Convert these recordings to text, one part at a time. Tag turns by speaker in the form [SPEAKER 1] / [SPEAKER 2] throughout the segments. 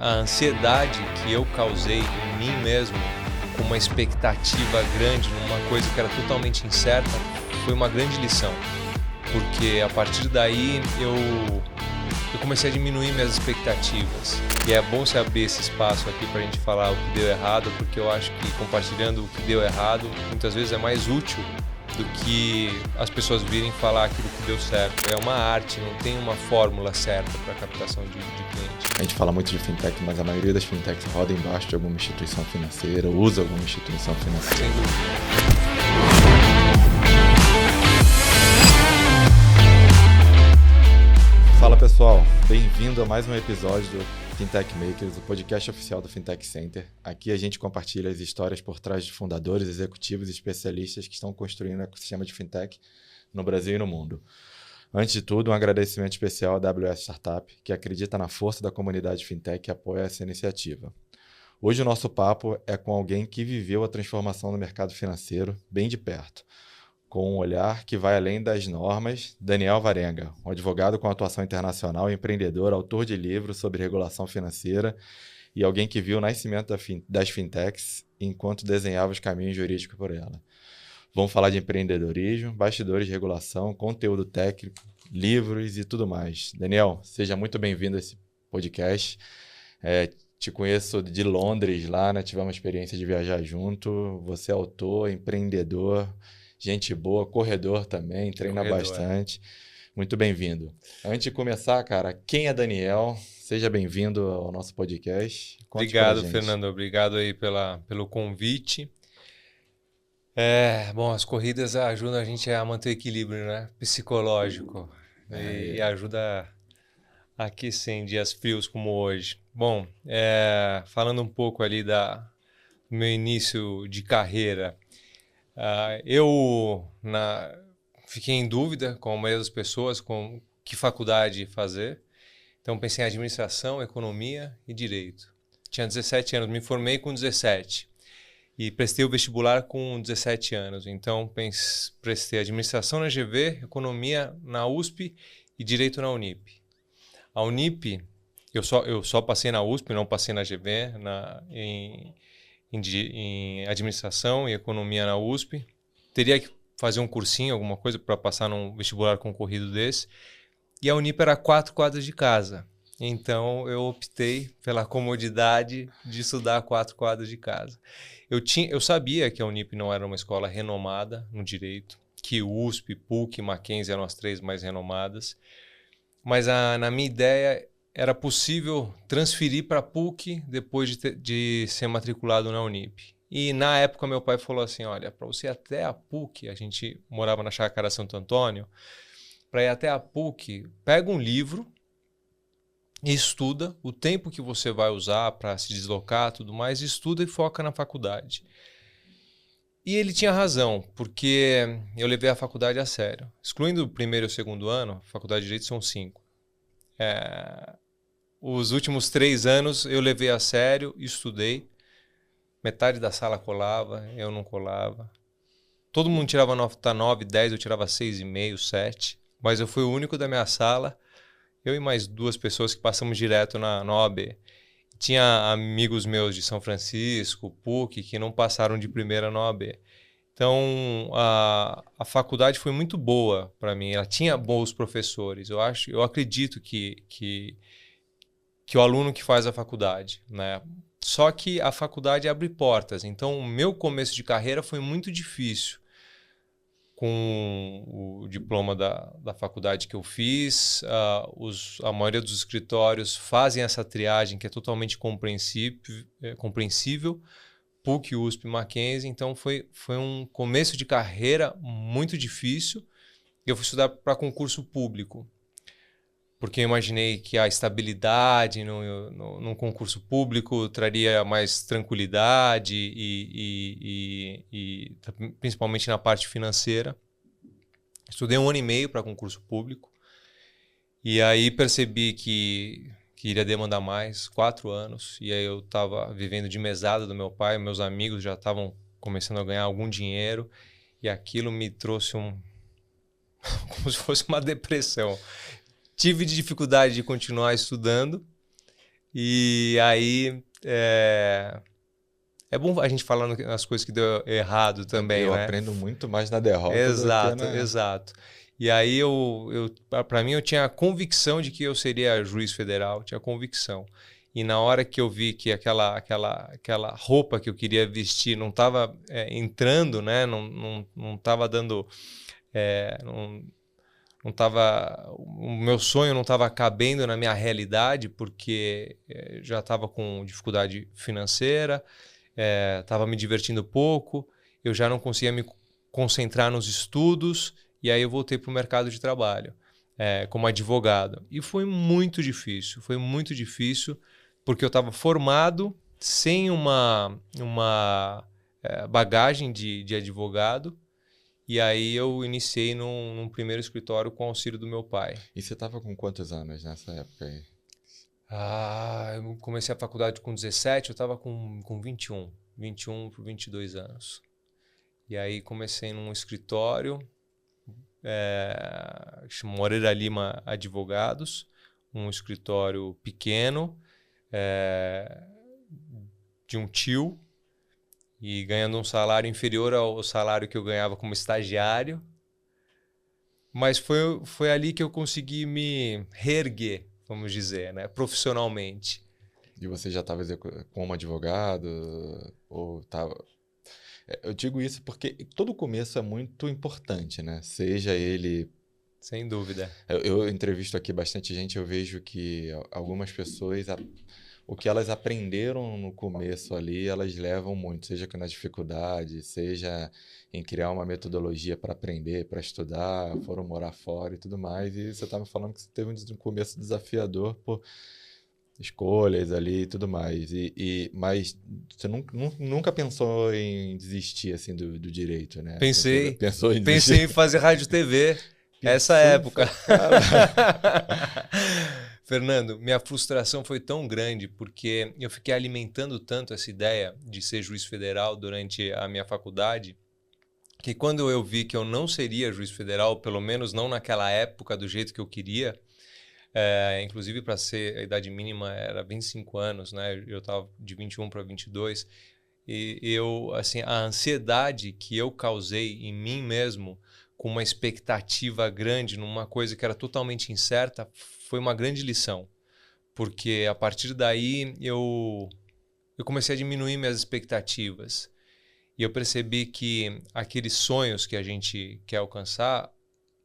[SPEAKER 1] A ansiedade que eu causei em mim mesmo, com uma expectativa grande, numa coisa que era totalmente incerta, foi uma grande lição. Porque a partir daí eu comecei a diminuir minhas expectativas. E é bom se abrir esse espaço aqui para a gente falar o que deu errado, porque eu acho que compartilhando o que deu errado, muitas vezes é mais útil do que as pessoas virem falar aquilo que deu certo. É uma arte, não tem uma fórmula certa para captação de cliente.
[SPEAKER 2] A gente fala muito de fintech, mas a maioria das fintechs roda embaixo de alguma instituição financeira, usa alguma instituição financeira.
[SPEAKER 1] Sem dúvida.
[SPEAKER 2] Fala pessoal, bem-vindo a mais um episódio do Fintech Makers, o podcast oficial do Fintech Center. Aqui a gente compartilha as histórias por trás de fundadores, executivos e especialistas que estão construindo o ecossistema de fintech no Brasil e no mundo. Antes de tudo, um agradecimento especial à AWS Startup, que acredita na força da comunidade fintech e apoia essa iniciativa. Hoje o nosso papo é com alguém que viveu a transformação no mercado financeiro bem de perto, com um olhar que vai além das normas. Daniel Varenga, um advogado com atuação internacional, empreendedor, autor de livros sobre regulação financeira e alguém que viu o nascimento das fintechs enquanto desenhava os caminhos jurídicos por ela. Vamos falar de empreendedorismo, bastidores de regulação, conteúdo técnico, livros e tudo mais. Daniel, seja muito bem-vindo a esse podcast. Te conheço de Londres lá, né? Tivemos a experiência de viajar junto. Você é autor, empreendedor, gente boa, corredor também, treina bastante. Muito bem-vindo. Antes de começar, cara, quem é Daniel? Seja bem-vindo ao nosso podcast.
[SPEAKER 1] Obrigado, Fernando. Obrigado aí pelo convite. Bom, as corridas ajudam a gente a manter o equilíbrio, né? Psicológico. E ajuda a aquecer em dias frios como hoje. Bom, falando um pouco ali do meu início de carreira, eu fiquei em dúvida, com a maioria das pessoas, com que faculdade fazer. Então pensei em administração, economia e direito. Tinha 17 anos, me formei com 17. E prestei o vestibular com 17 anos. Então, prestei administração na GV, economia na USP e direito na Unip. A Unip, eu só passei na USP, não passei na GV, em administração e economia na USP. Teria que fazer um cursinho, alguma coisa, para passar num vestibular concorrido desse. E a Unip era 4 quadras de casa. Então, eu optei pela comodidade de estudar 4 quadras de casa. Eu sabia que a Unip não era uma escola renomada no direito, que USP, PUC e Mackenzie eram as 3 mais renomadas, mas na minha ideia era possível transferir para a PUC depois de ser matriculado na Unip. E na época meu pai falou assim, olha, para você ir até a PUC, a gente morava na Chácara Santo Antônio, para ir até a PUC, pega um livro e estuda o tempo que você vai usar para se deslocar, tudo mais, estuda e foca na faculdade. E ele tinha razão, porque eu levei a faculdade a sério. Excluindo o primeiro e o segundo ano, a faculdade de Direito são 5. Os últimos 3 anos eu levei a sério, estudei. Metade da sala colava, eu não colava. Todo mundo tirava nota 9, 10, eu tirava 6,5, 7. Mas eu fui o único da minha sala. Eu e mais 2 pessoas que passamos direto na OAB. Tinha amigos meus de São Francisco, PUC, que não passaram de primeira na OAB. Então, a faculdade foi muito boa para mim. Ela tinha bons professores. Eu acredito que o aluno que faz a faculdade, né? Só que a faculdade abre portas. Então, o meu começo de carreira foi muito difícil. Com o diploma da faculdade que eu fiz, a maioria dos escritórios fazem essa triagem que é totalmente compreensível, PUC, USP, Mackenzie, então foi um começo de carreira muito difícil. Eu fui estudar para concurso público, porque eu imaginei que a estabilidade num concurso público traria mais tranquilidade e principalmente na parte financeira. Estudei 1 ano e meio para concurso público e aí percebi que iria demandar mais, 4 anos. E aí eu estava vivendo de mesada do meu pai, meus amigos já estavam começando a ganhar algum dinheiro e aquilo me trouxe como se fosse uma depressão. Tive dificuldade de continuar estudando E aí é bom a gente falando as coisas que deu errado também,
[SPEAKER 2] Eu
[SPEAKER 1] né?
[SPEAKER 2] aprendo muito mais na derrota
[SPEAKER 1] Exato,
[SPEAKER 2] do que na...
[SPEAKER 1] exato. E aí para mim eu tinha a convicção de que eu seria juiz federal, tinha convicção. E na hora que eu vi que aquela roupa que eu queria vestir não estava entrando, né? Não estava dando, não tava, o meu sonho não estava cabendo na minha realidade, porque já estava com dificuldade financeira, estava me divertindo pouco, eu já não conseguia me concentrar nos estudos, e aí eu voltei para o mercado de trabalho como advogado. E foi muito difícil, porque eu estava formado sem uma bagagem de advogado, e aí eu iniciei num primeiro escritório com o auxílio do meu pai.
[SPEAKER 2] E você estava com quantos anos nessa época aí?
[SPEAKER 1] Eu comecei a faculdade com 17, eu estava com 21 para 22 anos. E aí comecei num escritório, chama Moreira Lima Advogados, um escritório pequeno, de um tio, e ganhando um salário inferior ao salário que eu ganhava como estagiário. Mas foi ali que eu consegui me reerguer, vamos dizer, né, profissionalmente.
[SPEAKER 2] E você já estava como advogado? Ou tava... Eu digo isso porque todo começo é muito importante, né? Seja ele...
[SPEAKER 1] Sem dúvida.
[SPEAKER 2] Eu entrevisto aqui bastante gente, eu vejo que algumas pessoas... O que elas aprenderam no começo ali, elas levam muito, seja na dificuldade, seja em criar uma metodologia para aprender, para estudar, foram morar fora e tudo mais. E você estava falando que você teve um começo desafiador por escolhas ali e tudo mais. Mas você nunca pensou em desistir assim do direito, né?
[SPEAKER 1] Pensei.
[SPEAKER 2] Pensou em
[SPEAKER 1] desistir? Pensei em fazer rádio e TV. Essa época. Fernando, minha frustração foi tão grande porque eu fiquei alimentando tanto essa ideia de ser juiz federal durante a minha faculdade, que quando eu vi que eu não seria juiz federal, pelo menos não naquela época do jeito que eu queria, inclusive para ser a idade mínima era 25 anos, né? Eu estava de 21 para 22, e eu, assim, a ansiedade que eu causei em mim mesmo, com uma expectativa grande numa coisa que era totalmente incerta, foi uma grande lição, porque a partir daí eu comecei a diminuir minhas expectativas e eu percebi que aqueles sonhos que a gente quer alcançar,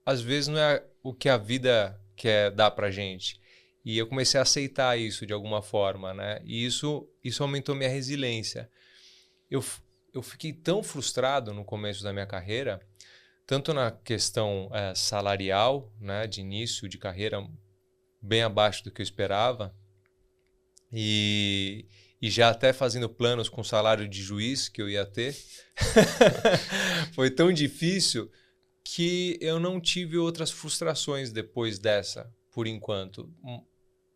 [SPEAKER 1] às vezes não é o que a vida quer dar pra gente. E eu comecei a aceitar isso de alguma forma, né? E isso aumentou minha resiliência. Eu fiquei tão frustrado no começo da minha carreira, tanto na questão salarial, né, de início de carreira, bem abaixo do que eu esperava, e já até fazendo planos com o salário de juiz que eu ia ter. Foi tão difícil que eu não tive outras frustrações depois dessa, por enquanto.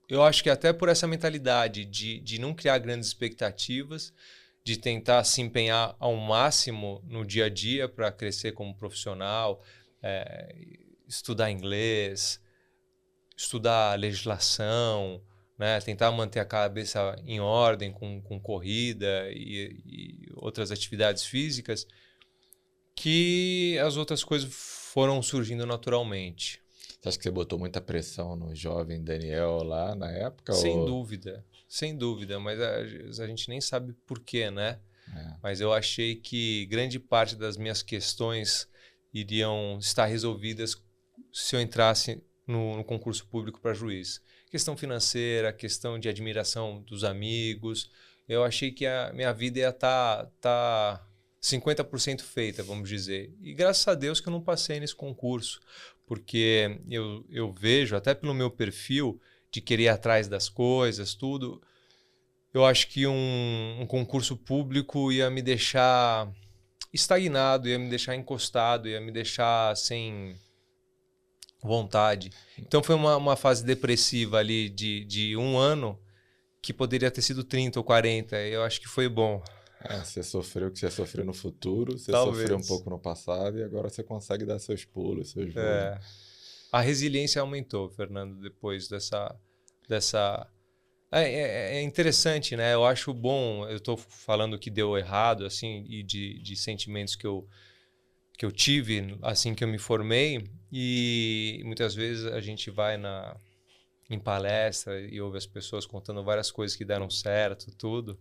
[SPEAKER 1] Eu acho que até por essa mentalidade de não criar grandes expectativas, de tentar se empenhar ao máximo no dia a dia para crescer como profissional, estudar inglês, estudar legislação, né? Tentar manter a cabeça em ordem com corrida e outras atividades físicas, que as outras coisas foram surgindo naturalmente.
[SPEAKER 2] Você acha que você botou muita pressão no jovem Daniel lá na época?
[SPEAKER 1] Sem dúvida, mas a gente nem sabe por quê, né? Mas eu achei que grande parte das minhas questões iriam estar resolvidas se eu entrasse no concurso público para juiz. Questão financeira, questão de admiração dos amigos. Eu achei que a minha vida ia tá 50% feita, vamos dizer. E graças a Deus que eu não passei nesse concurso, porque eu vejo, até pelo meu perfil, de querer ir atrás das coisas, tudo, eu acho que um concurso público ia me deixar estagnado, ia me deixar encostado, ia me deixar sem vontade. Então foi uma fase depressiva ali de um ano que poderia ter sido 30 ou 40. Eu acho que foi bom.
[SPEAKER 2] Você sofreu o que você sofreu no futuro, você
[SPEAKER 1] Talvez.
[SPEAKER 2] Sofreu um pouco no passado e agora você consegue dar seus pulos, seus voos.
[SPEAKER 1] A resiliência aumentou, Fernando, depois dessa É interessante, né? Eu acho bom, eu estou falando que deu errado, assim, e de sentimentos que eu tive assim que eu me formei, e muitas vezes a gente vai em palestra e ouve as pessoas contando várias coisas que deram certo, tudo.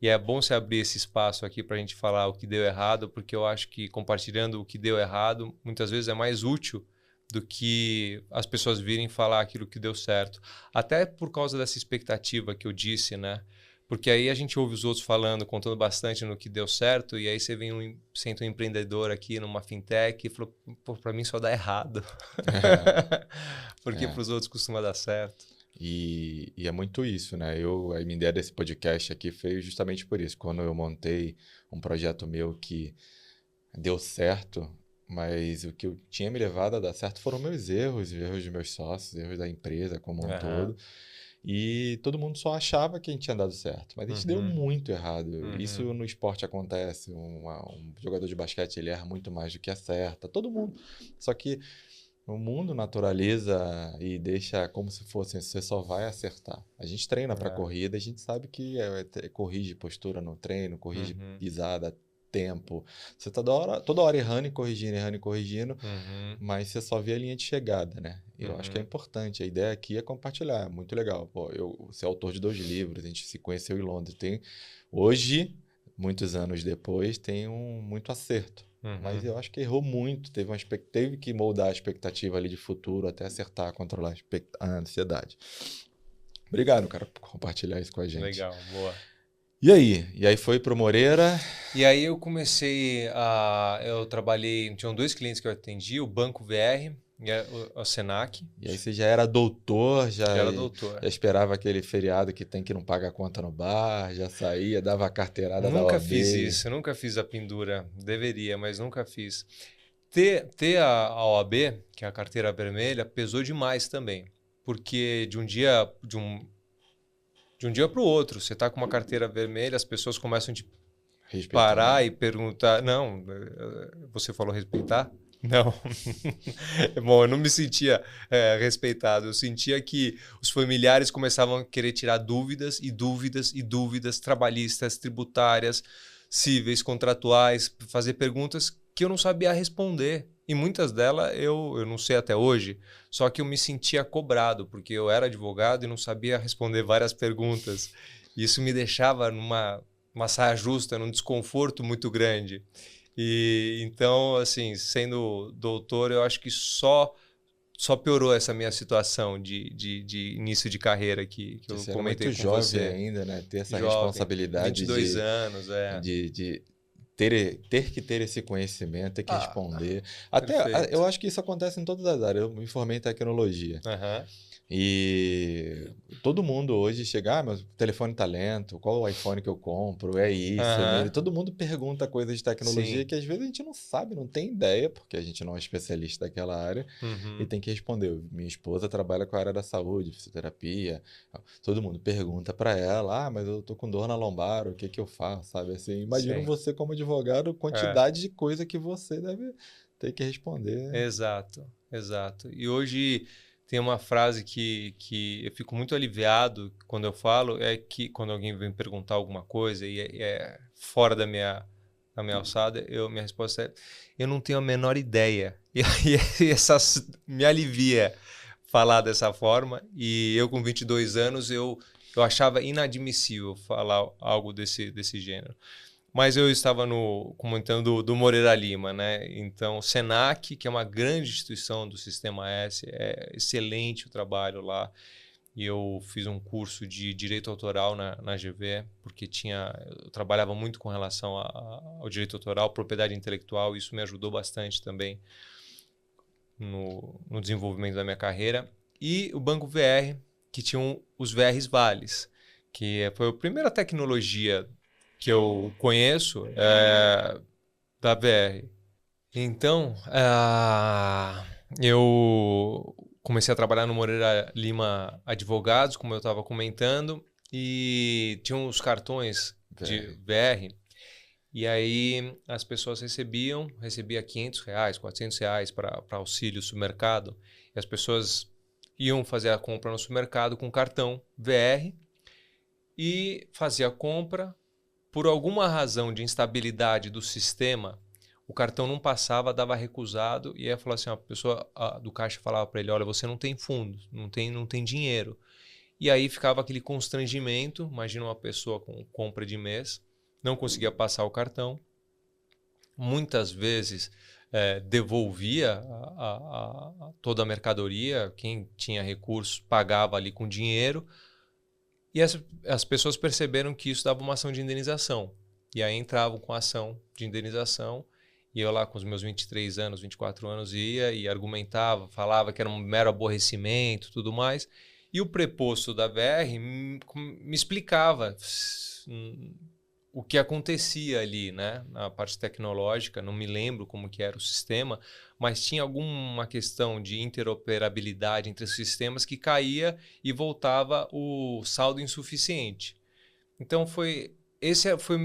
[SPEAKER 1] E é bom se abrir esse espaço aqui para a gente falar o que deu errado, porque eu acho que compartilhando o que deu errado, muitas vezes é mais útil do que as pessoas virem falar aquilo que deu certo. Até por causa dessa expectativa que eu disse, né? Porque aí a gente ouve os outros falando, contando bastante no que deu certo, e aí você vem senta um empreendedor aqui numa fintech e falou, pô, para mim só dá errado. Porque para os outros costuma dar certo.
[SPEAKER 2] E é muito isso, né? A minha ideia desse podcast aqui foi justamente por isso. Quando eu montei um projeto meu que deu certo, mas o que eu tinha me levado a dar certo foram meus erros, erros dos meus sócios, erros da empresa como um todo. E todo mundo só achava que a gente tinha dado certo, mas a gente deu muito errado. Isso no esporte acontece. Um jogador de basquete, ele erra muito mais do que acerta. Todo mundo. Só que o mundo naturaliza e deixa como se fosse, você só vai acertar. A gente treina para corrida, a gente sabe que corrige postura no treino, corrige pisada, tempo. Você tá toda hora errando e corrigindo, mas você só vê a linha de chegada, né? Eu acho que é importante. A ideia aqui é compartilhar. Muito legal. Pô, você é autor de 2 livros, a gente se conheceu em Londres. Hoje, muitos anos depois, tem muito acerto. Mas eu acho que errou muito. Teve que moldar a expectativa ali de futuro até acertar, controlar a ansiedade. Obrigado, cara, por compartilhar isso com a gente.
[SPEAKER 1] Legal, boa.
[SPEAKER 2] E aí? E aí foi pro Moreira?
[SPEAKER 1] E aí eu comecei eu trabalhei, tinham 2 clientes que eu atendi, o Banco VR e o Senac.
[SPEAKER 2] E aí você já era doutor, já
[SPEAKER 1] era doutor.
[SPEAKER 2] Já esperava aquele feriado que tem que não pagar a conta no bar, já saía, dava a carteirada da OAB.
[SPEAKER 1] Nunca fiz isso, nunca fiz a pendura. Deveria, mas nunca fiz. Ter a OAB, que é a carteira vermelha, pesou demais também. Porque de um dia para o outro, você está com uma carteira vermelha, as pessoas começam a te parar e perguntar. Não, você falou respeitar? Não. Bom, eu não me sentia respeitado. Eu sentia que os familiares começavam a querer tirar dúvidas e dúvidas e dúvidas trabalhistas, tributárias, cíveis, contratuais, fazer perguntas que eu não sabia responder. E muitas delas eu não sei até hoje, só que eu me sentia cobrado, porque eu era advogado e não sabia responder várias perguntas. Isso me deixava numa saia justa, num desconforto muito grande. E então, assim, sendo doutor, eu acho que só piorou essa minha situação de início de carreira que eu comentei com você.
[SPEAKER 2] Muito jovem ainda, né? Ter essa responsabilidade
[SPEAKER 1] 22 anos,
[SPEAKER 2] de ter que ter esse conhecimento, ter que responder. Até eu acho que isso acontece em todas as áreas. Eu me formei em tecnologia. E todo mundo hoje chega, meu telefone tá lento, qual o iPhone que eu compro, é isso. Né? Todo mundo pergunta coisas de tecnologia que às vezes a gente não sabe, não tem ideia, porque a gente não é especialista daquela área e tem que responder. Minha esposa trabalha com a área da saúde, fisioterapia, todo mundo pergunta para ela, mas eu tô com dor na lombar, o que que eu faço, sabe? Assim, imagino você como advogado, quantidade de coisa que você deve ter que responder.
[SPEAKER 1] Exato. E hoje tem uma frase que eu fico muito aliviado quando eu falo, é que quando alguém vem perguntar alguma coisa e é fora da minha alçada, minha resposta é: eu não tenho a menor ideia. E essa me alivia falar dessa forma. E eu com 22 anos, eu achava inadmissível falar algo desse gênero. Mas eu estava comentando do Moreira Lima, né? Então, Senac, que é uma grande instituição do Sistema S, é excelente o trabalho lá. E eu fiz um curso de Direito Autoral na GV, porque eu trabalhava muito com relação ao direito autoral, propriedade intelectual, e isso me ajudou bastante também no desenvolvimento da minha carreira. E o Banco VR, que tinha os VRs Vales, que foi a primeira tecnologia que eu conheço da VR. Então, eu comecei a trabalhar no Moreira Lima Advogados, como eu estava comentando, e tinha uns cartões de VR, e aí as pessoas recebia R$500, R$400 para auxílio supermercado, e as pessoas iam fazer a compra no supermercado com cartão VR, e fazia a compra. Por alguma razão de instabilidade do sistema, o cartão não passava, dava recusado, e aí falou assim, a pessoa do caixa falava para ele, olha, você não tem fundo, não tem dinheiro. E aí ficava aquele constrangimento, imagina uma pessoa com compra de mês, não conseguia passar o cartão, muitas vezes devolvia toda a mercadoria, quem tinha recursos pagava ali com dinheiro, e as pessoas perceberam que isso dava uma ação de indenização. E aí entravam com a ação de indenização. E eu lá com os meus 23 anos, 24 anos, ia e argumentava, falava que era um mero aborrecimento e tudo mais. E o preposto da VR me explicava o que acontecia ali, né? Na parte tecnológica, não me lembro como que era o sistema, mas tinha alguma questão de interoperabilidade entre os sistemas que caía e voltava o saldo insuficiente. Então esse foi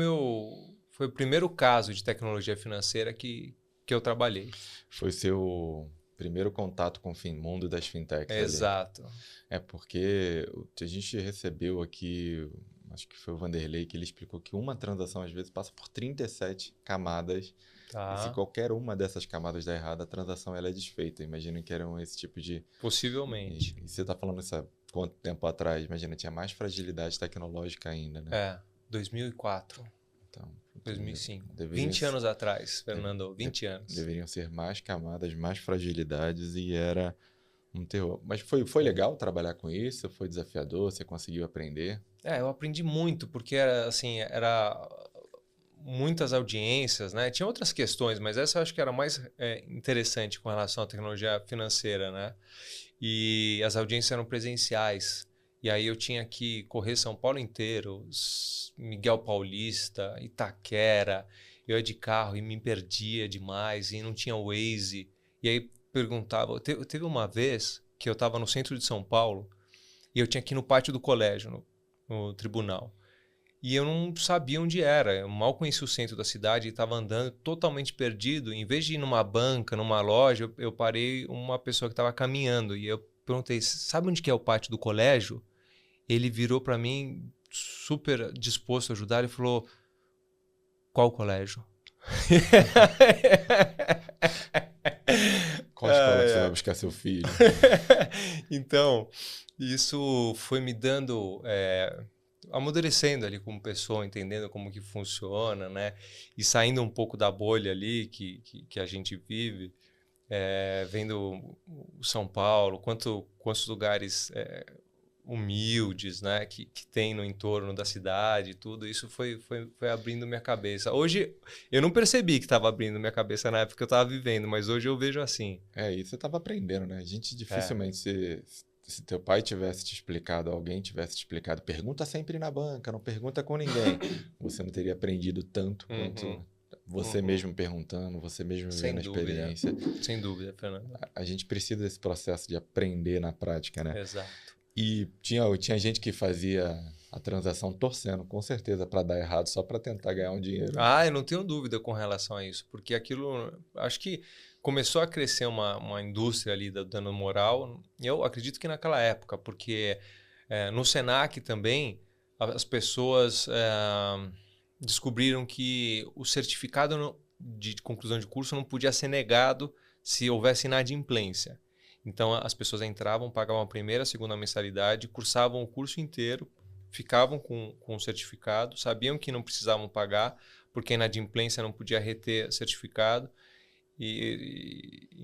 [SPEAKER 1] o primeiro caso de tecnologia financeira que eu trabalhei.
[SPEAKER 2] Foi seu primeiro contato com o mundo das fintechs.
[SPEAKER 1] Exato.
[SPEAKER 2] É porque a gente recebeu aqui, acho que foi o Vanderlei, que ele explicou que uma transação às vezes passa por 37 camadas.
[SPEAKER 1] Tá.
[SPEAKER 2] E se qualquer uma dessas camadas der errado, a transação ela é desfeita. Imagino que eram esse tipo de...
[SPEAKER 1] Possivelmente.
[SPEAKER 2] E você está falando isso há quanto tempo atrás? Imagina, tinha mais fragilidade tecnológica ainda, né?
[SPEAKER 1] 2004.
[SPEAKER 2] Então,
[SPEAKER 1] 2005. 20 anos atrás, Fernando, 20 anos.
[SPEAKER 2] Deveriam ser mais camadas, mais fragilidades e era um terror. Mas foi legal trabalhar com isso? Foi desafiador? Você conseguiu aprender?
[SPEAKER 1] Eu aprendi muito, porque era muitas audiências, né? Tinha outras questões, mas essa eu acho que era mais interessante com relação à tecnologia financeira, né? E as audiências eram presenciais. E aí eu tinha que correr São Paulo inteiro, Miguel Paulista, Itaquera. Eu ia de carro e me perdia demais e não tinha Waze. E aí perguntava... Teve uma vez que eu estava no centro de São Paulo e eu tinha que ir no pátio do colégio, no tribunal. E eu não sabia onde era. Eu mal conhecia o centro da cidade e estava andando totalmente perdido. Em vez de ir numa banca, numa loja, eu parei uma pessoa que estava caminhando. E eu perguntei, sabe onde que é o pátio do colégio? Ele virou para mim super disposto a ajudar. Ele falou, qual colégio?
[SPEAKER 2] Qual escola que você vai buscar seu filho?
[SPEAKER 1] Então, isso foi me dando... amadurecendo ali como pessoa, entendendo como que funciona, né? E saindo um pouco da bolha ali que a gente vive, vendo o São Paulo, quantos lugares humildes, né? Que tem no entorno da cidade, tudo isso foi abrindo minha cabeça. Hoje, eu não percebi que estava abrindo minha cabeça na época que eu estava vivendo, mas hoje eu vejo assim.
[SPEAKER 2] E você estava aprendendo, né? A gente dificilmente se teu pai tivesse te explicado, alguém tivesse te explicado, pergunta sempre na banca, não pergunta com ninguém. Você não teria aprendido tanto quanto você mesmo perguntando, você mesmo vivendo a experiência.
[SPEAKER 1] Sem dúvida, Fernando.
[SPEAKER 2] A gente precisa desse processo de aprender na prática, né?
[SPEAKER 1] Exato.
[SPEAKER 2] E tinha gente que fazia a transação torcendo, com certeza, para dar errado, só para tentar ganhar um dinheiro.
[SPEAKER 1] Eu não tenho dúvida com relação a isso, porque aquilo, acho que começou a crescer uma indústria ali do dano moral, eu acredito que naquela época, porque no Senac também as pessoas descobriram que o certificado de conclusão de curso não podia ser negado se houvesse inadimplência. Então as pessoas entravam, pagavam a primeira, a segunda mensalidade, cursavam o curso inteiro, ficavam com o certificado, sabiam que não precisavam pagar, porque a inadimplência não podia reter certificado. E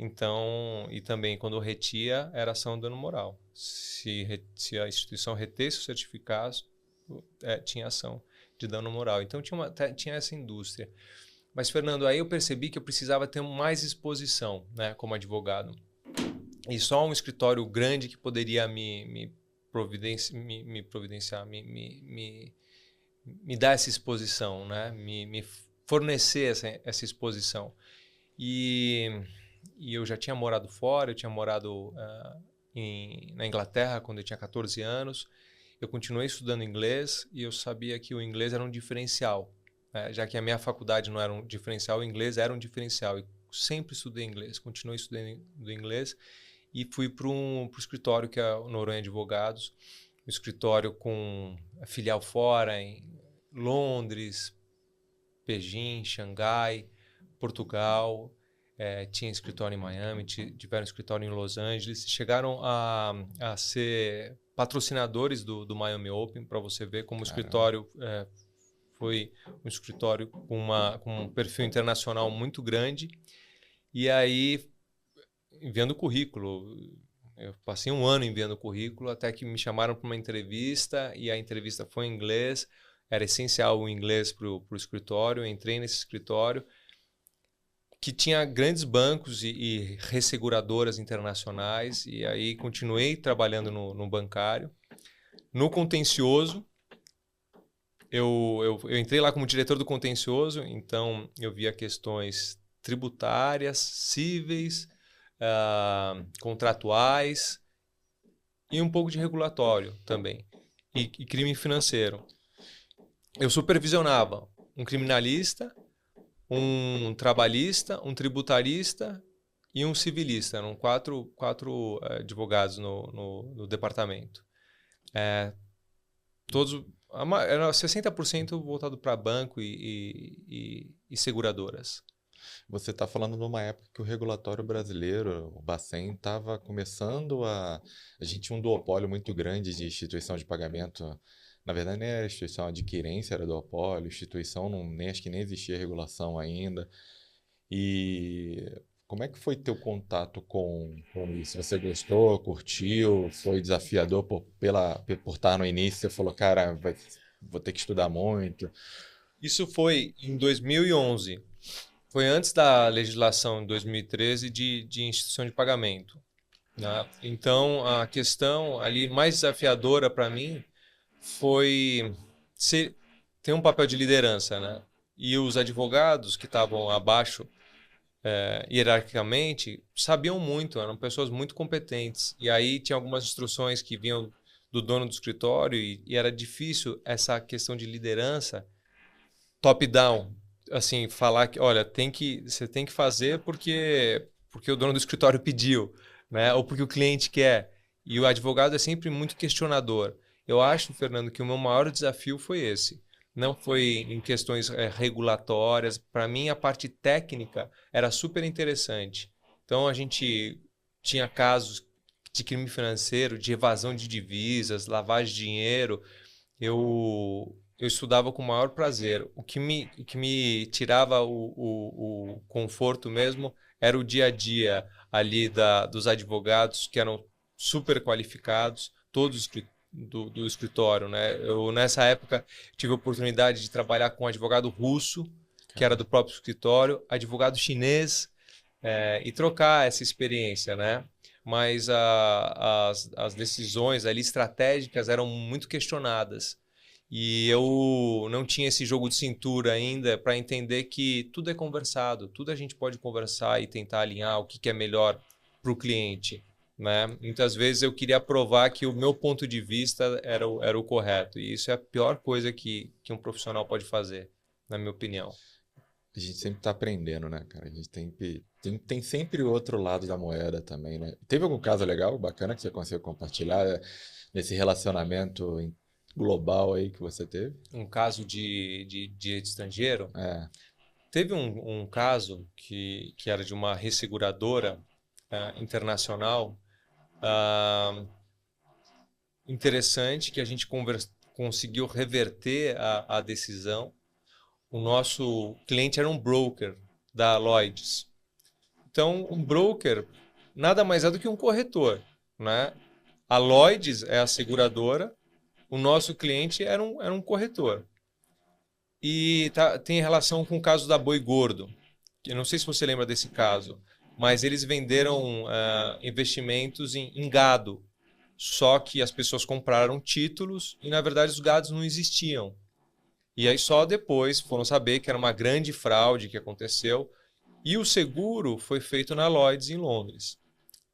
[SPEAKER 1] também quando retia era ação de dano moral. Se a instituição retesse o certificado, tinha ação de dano moral. Então tinha essa indústria. Mas, Fernando, aí eu percebi que eu precisava ter mais exposição, né, como advogado. E só um escritório grande que poderia me providenciar, me dar essa exposição, né, me fornecer essa exposição. E eu já tinha morado fora, eu tinha morado na Inglaterra quando eu tinha 14 anos. Eu continuei estudando inglês e eu sabia que o inglês era um diferencial. Já que a minha faculdade não era um diferencial, o inglês era um diferencial. Eu sempre estudei inglês, continuei estudando inglês e fui para o escritório que é o Noronha Advogados escritório com a filial fora, em Londres, Pequim, Xangai, Portugal, tinha escritório em Miami, tiveram escritório em Los Angeles, chegaram a ser patrocinadores do Miami Open, para você ver como o escritório foi um escritório com um perfil internacional muito grande. E aí, enviando currículo, eu passei um ano enviando currículo, até que me chamaram para uma entrevista, e a entrevista foi em inglês, era essencial o inglês para o escritório. Eu entrei nesse escritório, que tinha grandes bancos e resseguradoras internacionais, e aí continuei trabalhando no bancário. No contencioso, eu entrei lá como diretor do contencioso, então eu via questões tributárias, cíveis, contratuais e um pouco de regulatório também, e crime financeiro. Eu supervisionava um criminalista, um trabalhista, um tributarista e um civilista. Eram quatro advogados no departamento. Era 60% voltado para banco e seguradoras.
[SPEAKER 2] Você está falando numa época que o regulatório brasileiro, o Bacen, estava começando a gente tinha um duopólio muito grande de instituição de pagamento. Na verdade, nem era instituição, a adquirência era duopólio, instituição acho que nem existia regulação ainda. E como é que foi teu contato com isso? Você gostou, curtiu, foi desafiador por estar no início? Você falou, cara, vou ter que estudar muito.
[SPEAKER 1] Isso foi em 2011. Foi antes da legislação em 2013 de instituição de pagamento, né? Então, a questão ali mais desafiadora para mim foi ter um papel de liderança, né? E os advogados que estavam abaixo, hierarquicamente, sabiam muito, eram pessoas muito competentes. E aí tinha algumas instruções que vinham do dono do escritório e era difícil essa questão de liderança top-down. Assim, falar que, olha, você tem que fazer porque o dono do escritório pediu, né? Ou porque o cliente quer. E o advogado é sempre muito questionador. Eu acho, Fernando, que o meu maior desafio foi esse. Não foi em questões regulatórias. Para mim, a parte técnica era super interessante. Então, a gente tinha casos de crime financeiro, de evasão de divisas, lavagem de dinheiro. Eu estudava com o maior prazer. O que me tirava o conforto mesmo era o dia a dia ali dos advogados, que eram super qualificados, todos do escritório, né? Eu, nessa época, tive a oportunidade de trabalhar com um advogado russo, que era do próprio escritório, advogado chinês, e trocar essa experiência, né? Mas as decisões ali estratégicas eram muito questionadas. E eu não tinha esse jogo de cintura ainda para entender que tudo é conversado, tudo a gente pode conversar e tentar alinhar o que é melhor para o cliente, né? Muitas vezes eu queria provar que o meu ponto de vista era o correto, e isso é a pior coisa que um profissional pode fazer, na minha opinião.
[SPEAKER 2] A gente sempre está aprendendo, né, cara? A gente tem sempre o outro lado da moeda também, né? Teve algum caso legal, bacana, que você conseguiu compartilhar nesse relacionamento global aí que você teve?
[SPEAKER 1] Um caso de estrangeiro? Teve um caso que era de uma resseguradora internacional, interessante, que a gente conseguiu reverter a decisão. O nosso cliente era um broker da Lloyds. Então, um broker nada mais é do que um corretor, né? A Lloyds é a seguradora, o nosso cliente era um corretor. E tem relação com o caso da Boi Gordo. Eu não sei se você lembra desse caso, mas eles venderam investimentos em gado. Só que as pessoas compraram títulos e, na verdade, os gados não existiam. E aí só depois foram saber que era uma grande fraude que aconteceu. E o seguro foi feito na Lloyds, em Londres.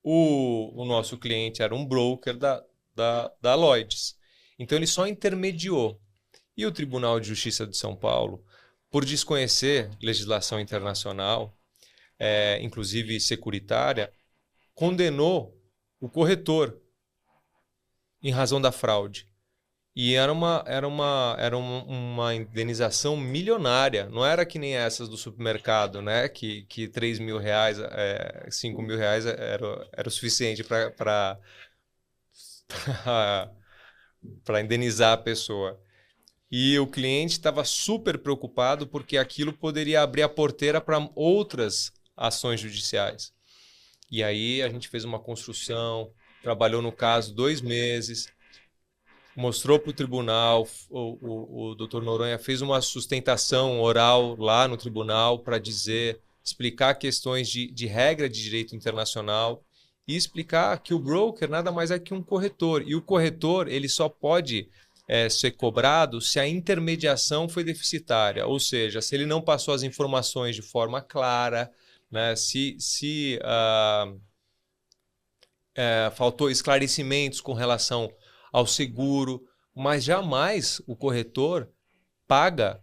[SPEAKER 1] O nosso cliente era um broker da Lloyds. Então ele só intermediou. E o Tribunal de Justiça de São Paulo, por desconhecer legislação internacional, inclusive securitária, condenou o corretor. em razão da fraude. E era uma indenização milionária. Não era que nem essas do supermercado, né? Que R$3.000, R$5.000 era o suficiente para indenizar a pessoa. E o cliente estava super preocupado porque aquilo poderia abrir a porteira para outras ações judiciais. E aí a gente fez uma construção, trabalhou no caso 2 meses, mostrou para o tribunal, o doutor Noronha fez uma sustentação oral lá no tribunal para explicar questões de regra de direito internacional e explicar que o broker nada mais é que um corretor. E o corretor ele só pode ser cobrado se a intermediação foi deficitária, ou seja, se ele não passou as informações de forma clara, né, se faltou esclarecimentos com relação ao seguro, mas jamais o corretor paga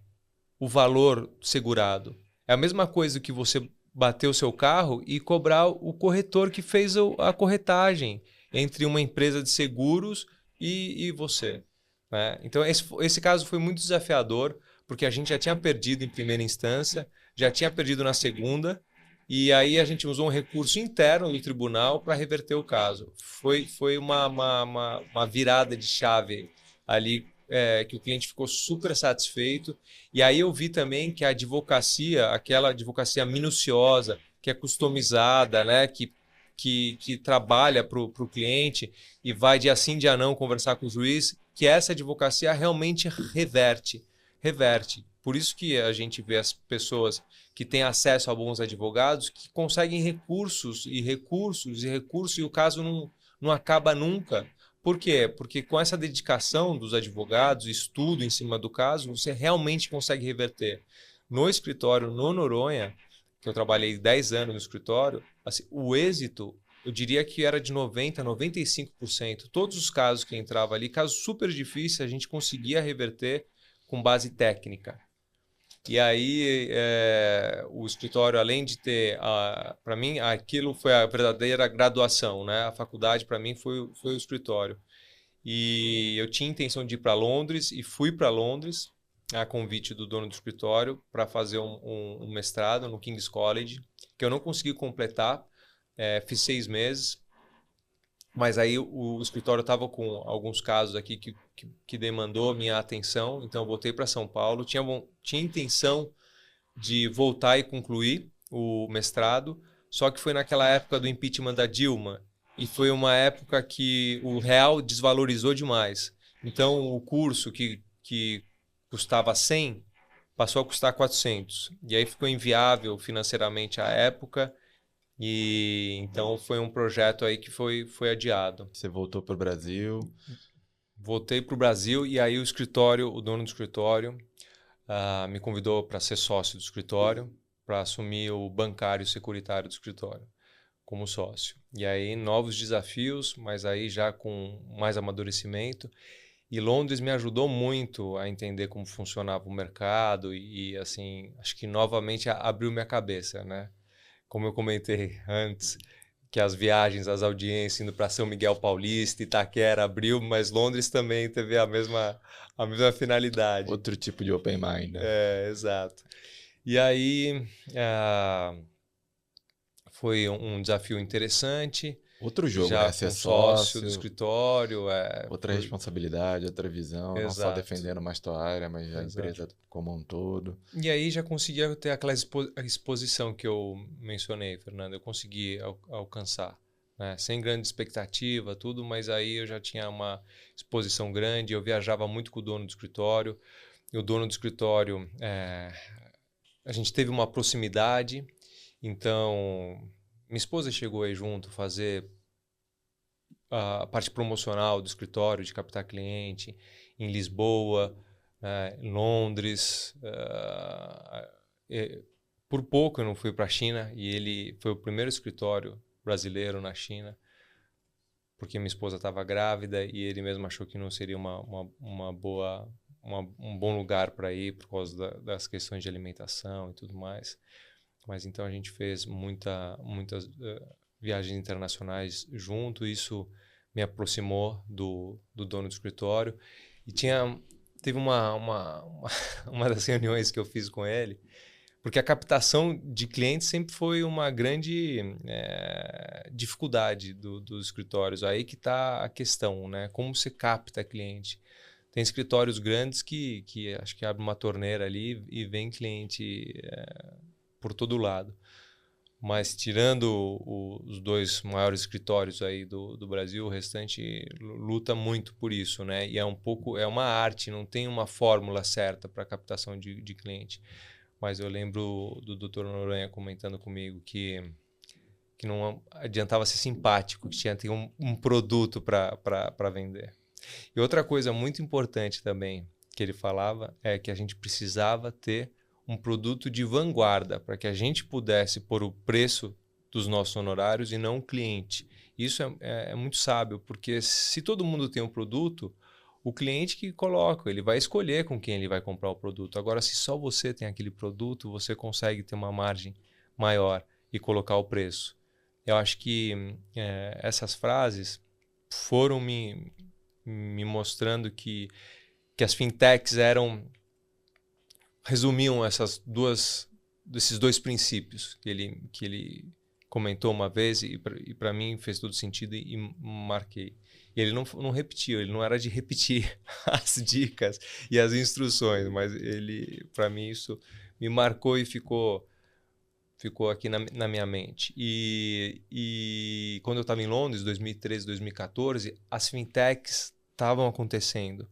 [SPEAKER 1] o valor segurado. É a mesma coisa que você bater o seu carro e cobrar o corretor que fez a corretagem entre uma empresa de seguros e você, né? Então, esse caso foi muito desafiador, porque a gente já tinha perdido em primeira instância, já tinha perdido na segunda, e aí a gente usou um recurso interno do tribunal para reverter o caso. Foi uma virada de chave ali, que o cliente ficou super satisfeito. E aí eu vi também que a advocacia, aquela advocacia minuciosa, que é customizada, né, que trabalha para o cliente e vai de assim dia não conversar com o juiz, que essa advocacia realmente reverte. Por isso que a gente vê as pessoas que têm acesso a bons advogados que conseguem recursos e o caso não acaba nunca. Por quê? Porque com essa dedicação dos advogados, estudo em cima do caso, você realmente consegue reverter. No escritório, no Noronha, que eu trabalhei 10 anos no escritório, assim, o êxito, eu diria que era de 90% a 95%. Todos os casos que entravam ali, casos super difíceis, a gente conseguia reverter com base técnica. E aí o escritório, além de ter, para mim, aquilo foi a verdadeira graduação, né? A faculdade, para mim, foi o escritório. E eu tinha intenção de ir para Londres e fui para Londres, a convite do dono do escritório, para fazer um mestrado no King's College, que eu não consegui completar, fiz 6 meses. Mas aí o escritório estava com alguns casos aqui que demandou minha atenção, então eu voltei para São Paulo. Tinha intenção de voltar e concluir o mestrado, só que foi naquela época do impeachment da Dilma, e foi uma época que o real desvalorizou demais. Então o curso que custava 100 passou a custar 400, e aí ficou inviável financeiramente à época. E então foi um projeto aí que foi adiado.
[SPEAKER 2] Você voltou para o Brasil?
[SPEAKER 1] Voltei para o Brasil e aí o dono do escritório, me convidou para ser sócio do escritório, para assumir o bancário e securitário do escritório como sócio. E aí novos desafios, mas aí já com mais amadurecimento. E Londres me ajudou muito a entender como funcionava o mercado e assim, acho que novamente abriu minha cabeça, né? Como eu comentei antes, que as viagens, as audiências indo para São Miguel Paulista, Itaquera, abriu, mas Londres também teve a mesma finalidade.
[SPEAKER 2] Outro tipo de open mind, né?
[SPEAKER 1] Exato. E aí foi um desafio interessante.
[SPEAKER 2] Outro jogo,
[SPEAKER 1] já
[SPEAKER 2] né? Ser
[SPEAKER 1] sócio do escritório.
[SPEAKER 2] Outra responsabilidade, outra visão.
[SPEAKER 1] Exato.
[SPEAKER 2] Não só defendendo mais tua área, mas a empresa como um todo.
[SPEAKER 1] E aí já conseguia ter aquela exposição que eu mencionei, Fernando. Eu consegui alcançar, né? Sem grande expectativa, tudo, mas aí eu já tinha uma exposição grande. Eu viajava muito com o dono do escritório. E o dono do escritório, a gente teve uma proximidade. Então, minha esposa chegou aí junto fazer a parte promocional do escritório, de captar cliente, em Lisboa, em Londres. Por pouco eu não fui para a China e ele foi o primeiro escritório brasileiro na China, porque minha esposa estava grávida e ele mesmo achou que não seria um bom lugar para ir por causa das questões de alimentação e tudo mais. Mas então a gente fez muitas viagens internacionais junto. Isso me aproximou do dono do escritório. E teve uma das reuniões que eu fiz com ele, porque a captação de clientes sempre foi uma grande dificuldade dos escritórios. Aí que está a questão, né? Como você capta cliente. Tem escritórios grandes que acho que abre uma torneira ali e vem cliente por todo lado. Mas tirando os 2 maiores escritórios aí do Brasil, o restante luta muito por isso, né? E é uma arte, não tem uma fórmula certa para captação de cliente. Mas eu lembro do Dr. Noronha comentando comigo que não adiantava ser simpático, que tinha que ter um produto para vender. E outra coisa muito importante também que ele falava é que a gente precisava ter um produto de vanguarda para que a gente pudesse pôr o preço dos nossos honorários e não o cliente. Isso é muito sábio, porque se todo mundo tem um produto, o cliente que coloca, ele vai escolher com quem ele vai comprar o produto. Agora, se só você tem aquele produto, você consegue ter uma margem maior e colocar o preço. Eu acho que essas frases foram me mostrando que as fintechs resumiam desses 2 princípios que ele comentou uma vez e para mim fez todo sentido e marquei. E ele não repetiu, ele não era de repetir as dicas e as instruções, mas para mim isso me marcou e ficou aqui na minha mente. E quando eu estava em Londres, 2013, 2014, as fintechs estavam acontecendo.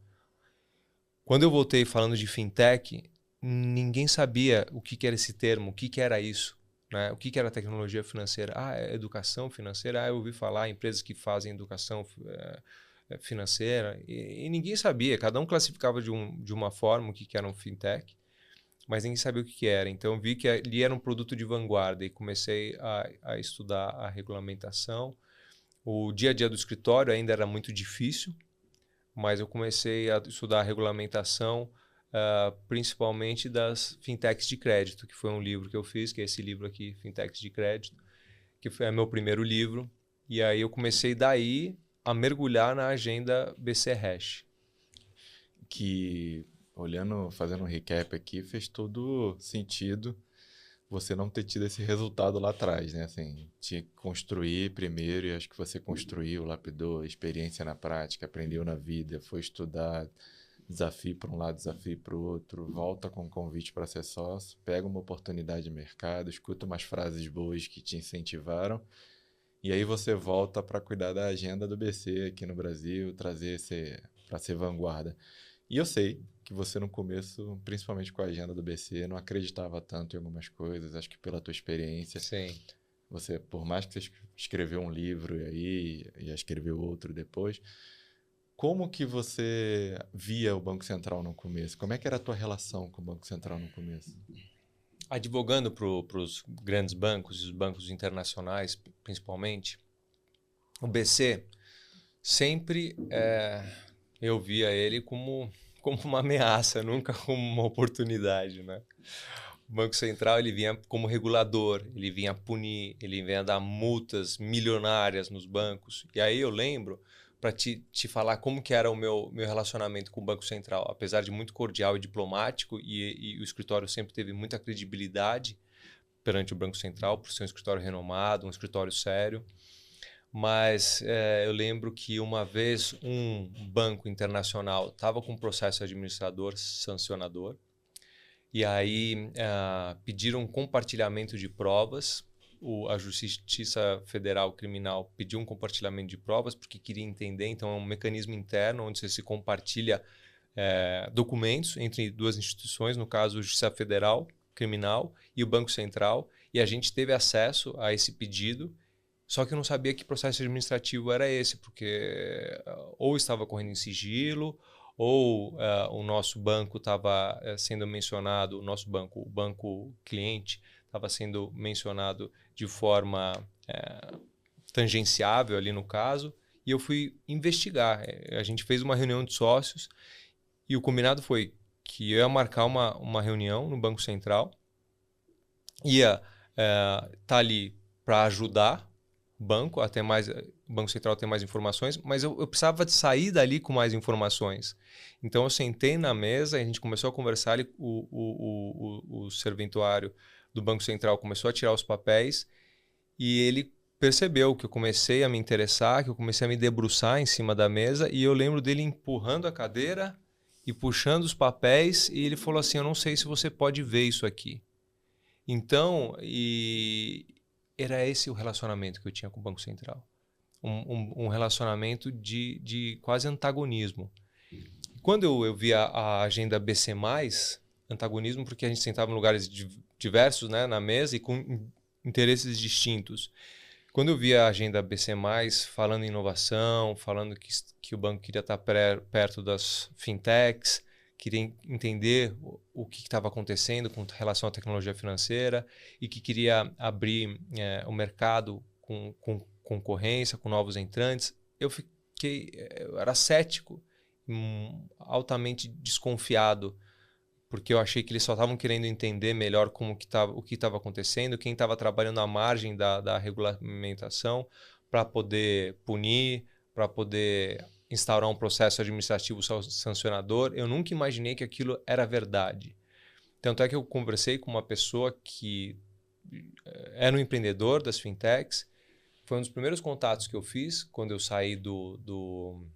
[SPEAKER 1] Quando eu voltei falando de fintech, ninguém sabia o que era esse termo, o que era isso, né? O que era tecnologia financeira. É educação financeira. Eu ouvi falar em empresas que fazem educação financeira e ninguém sabia. Cada um classificava de uma forma o que era um fintech, mas ninguém sabia o que era. Então eu vi que ali era um produto de vanguarda e comecei a estudar a regulamentação. O dia a dia do escritório ainda era muito difícil, mas eu comecei a estudar a regulamentação, principalmente das fintechs de crédito, que foi um livro que eu fiz, que é esse livro aqui, Fintechs de Crédito, que foi meu primeiro livro. E aí eu comecei daí a mergulhar na agenda BC Hash.
[SPEAKER 2] Que, fazendo um recap aqui, fez todo sentido você não ter tido esse resultado lá atrás, né? Assim, tinha que construir primeiro, e acho que você construiu, lapidou, experiência na prática, aprendeu na vida, foi estudar, desafio para um lado, desafio para o outro, volta com um convite para ser sócio, pega uma oportunidade de mercado, escuta umas frases boas que te incentivaram, e aí você volta para cuidar da agenda do BC aqui no Brasil, trazer para ser vanguarda. E eu sei que você no começo, principalmente com a agenda do BC, não acreditava tanto em algumas coisas, acho que pela tua experiência.
[SPEAKER 1] Sim.
[SPEAKER 2] Você, por mais que você escreveu um livro e aí ia escrever outro depois, como que você via o Banco Central no começo? Como é que era a tua relação com o Banco Central no começo?
[SPEAKER 1] Advogando para os grandes bancos, os bancos internacionais principalmente, o BC sempre eu via ele como uma ameaça, nunca como uma oportunidade, né? O Banco Central ele vinha como regulador, ele vinha punir, ele vinha dar multas milionárias nos bancos. E aí eu lembro, para te falar como que era o meu relacionamento com o Banco Central, apesar de muito cordial e diplomático, e o escritório sempre teve muita credibilidade perante o Banco Central, por ser um escritório renomado, um escritório sério. Mas eu lembro que uma vez um banco internacional estava com um processo administrador sancionador e aí pediram um compartilhamento de provas. A Justiça Federal Criminal pediu um compartilhamento de provas porque queria entender. Então, é um mecanismo interno onde você se compartilha documentos entre 2 instituições, no caso, a Justiça Federal Criminal e o Banco Central. E a gente teve acesso a esse pedido. Só que eu não sabia que processo administrativo era esse, porque ou estava correndo em sigilo, ou o nosso banco estava sendo mencionado, o banco cliente estava sendo mencionado de forma tangenciável ali no caso, e eu fui investigar. A gente fez uma reunião de sócios e o combinado foi que eu ia marcar uma reunião no Banco Central, ia estar ali para ajudar banco, o Banco Central ter mais informações, mas eu precisava de sair dali com mais informações. Então eu sentei na mesa, a gente começou a conversar, ali, o serventuário do Banco Central começou a tirar os papéis e ele percebeu que eu comecei a me interessar, que eu comecei a me debruçar em cima da mesa, e eu lembro dele empurrando a cadeira e puxando os papéis, e ele falou assim, eu não sei se você pode ver isso aqui. Então, era esse o relacionamento que eu tinha com o Banco Central. Um relacionamento de quase antagonismo. Quando eu via a agenda BC+, antagonismo porque a gente sentava em lugares diversos, né, na mesa e com interesses distintos. Quando eu via a agenda BC+, falando em inovação, falando que o banco queria estar perto das fintechs, queria entender o que estava acontecendo com relação à tecnologia financeira e que queria abrir o mercado com concorrência, com novos entrantes, eu era cético, altamente desconfiado, porque eu achei que eles só estavam querendo entender melhor o que estava acontecendo, quem estava trabalhando à margem da regulamentação para poder punir, para poder instaurar um processo administrativo sancionador. Eu nunca imaginei que aquilo era verdade. Tanto é que eu conversei com uma pessoa que era um empreendedor das fintechs. Foi um dos primeiros contatos que eu fiz quando eu saí do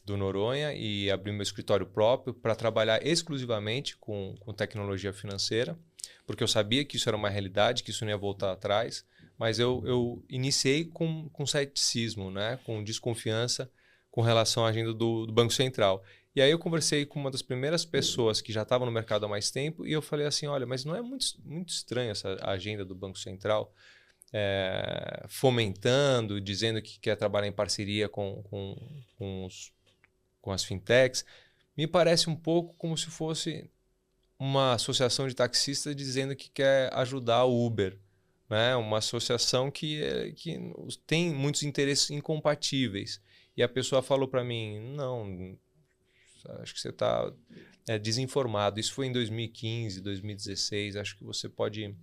[SPEAKER 1] Noronha e abri meu escritório próprio para trabalhar exclusivamente com tecnologia financeira, porque eu sabia que isso era uma realidade, que isso não ia voltar atrás, mas eu iniciei com ceticismo, né? Com desconfiança com relação à agenda do Banco Central. E aí eu conversei com uma das primeiras pessoas que já estavam no mercado há mais tempo e eu falei assim, olha, mas não é muito estranha essa agenda do Banco Central? Fomentando, dizendo que quer trabalhar em parceria com as fintechs, me parece um pouco como se fosse uma associação de taxistas dizendo que quer ajudar o Uber, né? Uma associação que tem muitos interesses incompatíveis. E a pessoa falou para mim, não, acho que você está desinformado. Isso foi em 2015, 2016. Acho que você pode...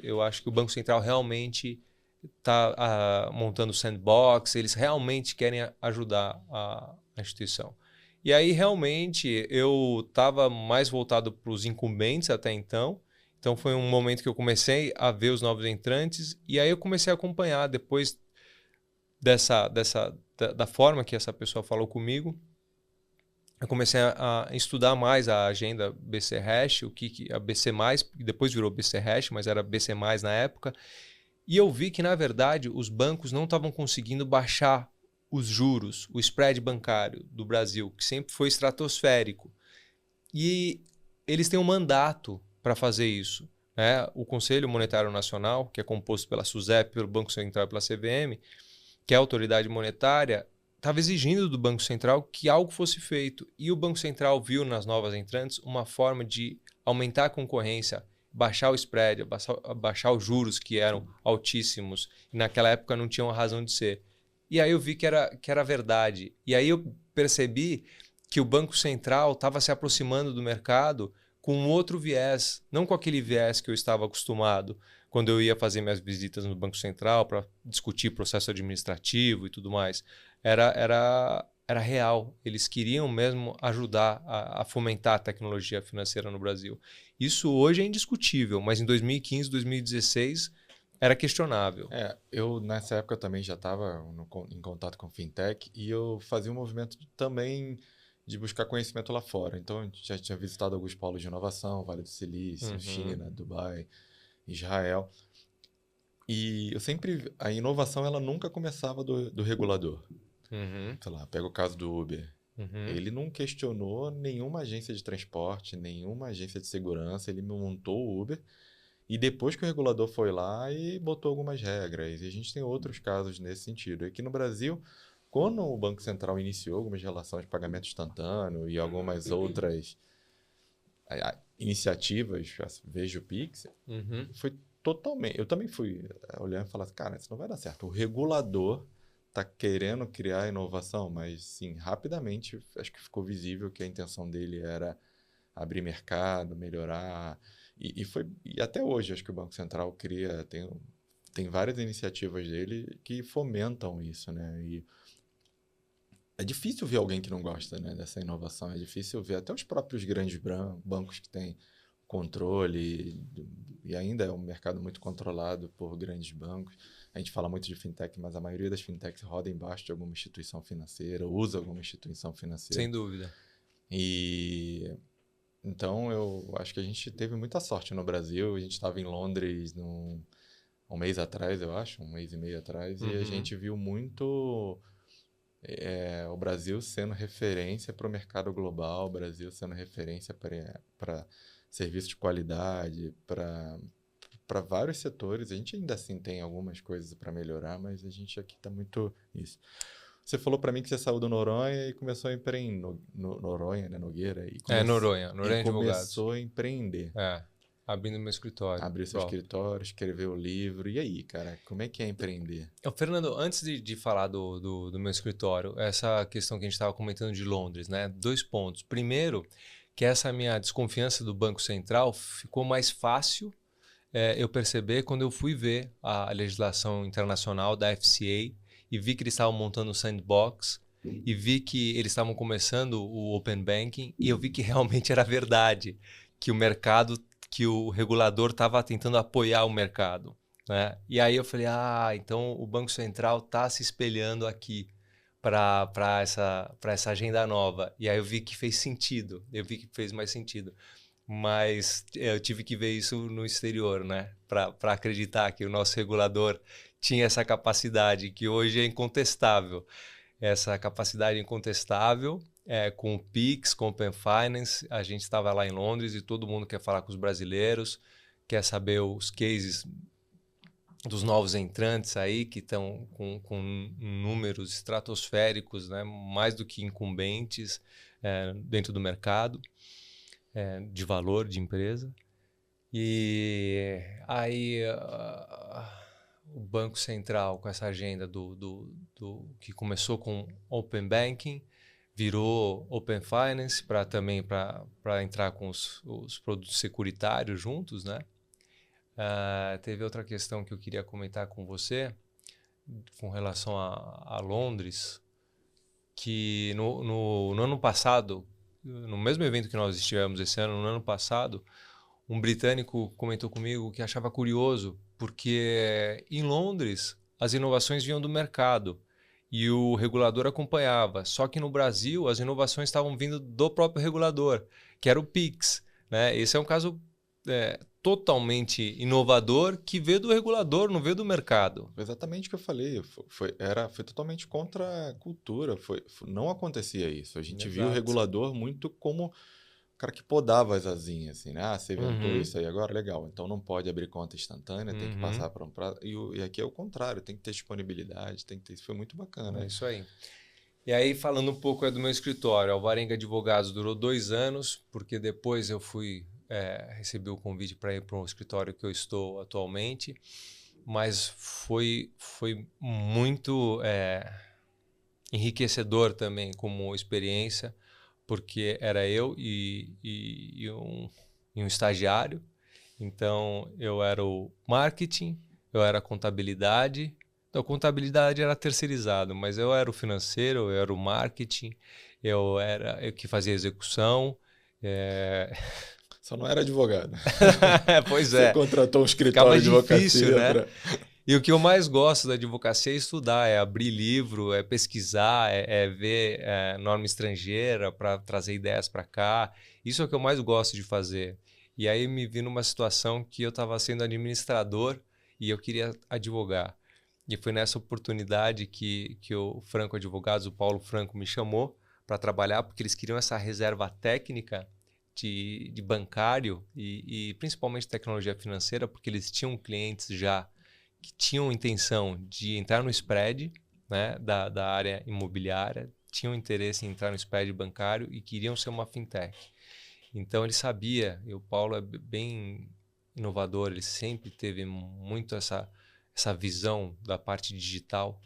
[SPEAKER 1] eu acho que o Banco Central realmente está montando sandbox, eles realmente querem ajudar a instituição. E aí, realmente, eu estava mais voltado para os incumbentes até então. Então, foi um momento que eu comecei a ver os novos entrantes e aí eu comecei a acompanhar depois da forma que essa pessoa falou comigo. Eu comecei a estudar mais a agenda BC Hash, a BC+, depois virou BC Hash, mas era BC+, na época. E eu vi que, na verdade, os bancos não estavam conseguindo baixar os juros, o spread bancário do Brasil, que sempre foi estratosférico. E eles têm um mandato para fazer isso, né? O Conselho Monetário Nacional, que é composto pela SUSEP, pelo Banco Central e pela CVM, que é a autoridade monetária, estava exigindo do Banco Central que algo fosse feito. E o Banco Central viu nas novas entrantes uma forma de aumentar a concorrência, baixar o spread, baixar os juros que eram altíssimos e naquela época não tinham razão de ser. E aí eu vi que era verdade. E aí eu percebi que o Banco Central estava se aproximando do mercado com um outro viés, não com aquele viés que eu estava acostumado quando eu ia fazer minhas visitas no Banco Central para discutir processo administrativo e tudo mais. Era real. Eles queriam mesmo ajudar a fomentar a tecnologia financeira no Brasil. Isso hoje é indiscutível, mas em 2015, 2016 era questionável.
[SPEAKER 2] Eu nessa época também já estava em contato com fintech e eu fazia um movimento também de buscar conhecimento lá fora. Então, eu já tinha visitado alguns polos de inovação, Vale do Silício, China, Dubai, Israel. E a inovação ela nunca começava do regulador. Sei lá, pega o caso do Uber. Ele não questionou nenhuma agência de transporte, nenhuma agência de segurança, ele montou o Uber e depois que o regulador foi lá e botou algumas regras. E a gente tem outros casos nesse sentido. Aqui no Brasil, quando o Banco Central iniciou algumas relações de pagamento instantâneo e algumas outras iniciativas, veja o Pix, foi totalmente... Eu também fui olhando e falando, cara, isso não vai dar certo. O regulador está querendo criar inovação, mas sim, rapidamente acho que ficou visível que a intenção dele era abrir mercado, melhorar... E até hoje acho que o Banco Central tem várias iniciativas dele que fomentam isso, né? E é difícil ver alguém que não gosta, né, dessa inovação. É difícil ver até os próprios grandes bancos que têm controle, e ainda é um mercado muito controlado por grandes bancos. A gente fala muito de fintech, mas a maioria das fintechs roda embaixo de alguma instituição financeira, usa alguma instituição financeira.
[SPEAKER 1] Sem dúvida.
[SPEAKER 2] E então eu acho que a gente teve muita sorte no Brasil. A gente estava em Londres um mês atrás, eu acho, um mês e meio atrás, e a gente viu muito o Brasil sendo referência para o mercado global, o Brasil sendo referência para serviço de qualidade, para vários setores. A gente ainda assim tem algumas coisas para melhorar, mas a gente aqui está muito isso. Você falou para mim que você saiu do Noronha e começou a empreender. Noronha, né? Nogueira.
[SPEAKER 1] Noronha Advogados.
[SPEAKER 2] Começou a empreender.
[SPEAKER 1] Abrindo meu escritório.
[SPEAKER 2] Abriu seu escritório, escreveu o livro. E aí, cara, como é que é empreender?
[SPEAKER 1] Fernando, antes de falar do meu escritório, essa questão que a gente estava comentando de Londres, né? 2 pontos. Primeiro, que essa minha desconfiança do Banco Central ficou mais fácil eu perceber quando eu fui ver a legislação internacional da FCA e vi que eles estavam montando o sandbox e vi que eles estavam começando o Open Banking e eu vi que realmente era verdade, que o mercado, que o regulador estava tentando apoiar o mercado, né? E aí eu falei, então o Banco Central está se espelhando aqui para essa agenda nova. E aí eu vi que fez sentido, eu vi que fez mais sentido. Mas eu tive que ver isso no exterior, né? Para acreditar que o nosso regulador tinha essa capacidade, que hoje é incontestável. Essa capacidade incontestável, com o Pix, com o Open Finance, a gente estava lá em Londres e todo mundo quer falar com os brasileiros, quer saber os cases dos novos entrantes aí, que estão com números estratosféricos, né? Mais do que incumbentes dentro do mercado. De valor de empresa. E aí o Banco Central, com essa agenda que começou com Open Banking, virou Open Finance também para entrar com os produtos securitários juntos, né? Teve outra questão que eu queria comentar com você com relação a Londres, que no ano passado, no mesmo evento que nós estivemos esse ano, no ano passado, um britânico comentou comigo que achava curioso, porque em Londres as inovações vinham do mercado e o regulador acompanhava. Só que no Brasil as inovações estavam vindo do próprio regulador, que era o Pix, né? Esse é um caso totalmente inovador que veio do regulador, não veio do mercado.
[SPEAKER 2] Exatamente o que eu falei. Foi totalmente contra a cultura. Não acontecia isso. A gente viu o regulador muito como o cara que podava as asinhas, assim, né? Você inventou isso aí agora? Legal. Então não pode abrir conta instantânea, tem que passar para um prazo. E aqui é o contrário, tem que ter disponibilidade, tem que ter. Isso foi muito bacana.
[SPEAKER 1] É isso aí. E aí, falando um pouco do meu escritório, a Alvarenga Advogados durou 2 anos, porque depois eu recebi o convite para ir para o escritório que eu estou atualmente, mas foi muito enriquecedor também como experiência, porque era eu e um estagiário. Então, eu era o marketing, eu era a contabilidade. Então, a contabilidade era terceirizado, mas eu era o financeiro, eu era o marketing, eu que fazia a execução.
[SPEAKER 2] Só não era advogado.
[SPEAKER 1] Pois
[SPEAKER 2] Você contratou um escritório de advocacia.
[SPEAKER 1] Difícil, né? E o que eu mais gosto da advocacia é estudar, é abrir livro, é pesquisar, é ver norma estrangeira para trazer ideias para cá. Isso é o que eu mais gosto de fazer. E aí me vi numa situação que eu estava sendo administrador e eu queria advogar. E foi nessa oportunidade que o Franco Advogados, o Paulo Franco, me chamou para trabalhar, porque eles queriam essa reserva técnica de bancário e principalmente tecnologia financeira, porque eles tinham clientes já que tinham intenção de entrar no spread, né, da área imobiliária, tinham interesse em entrar no spread bancário e queriam ser uma fintech. Então ele sabia, e o Paulo é bem inovador, ele sempre teve muito essa visão da parte digital,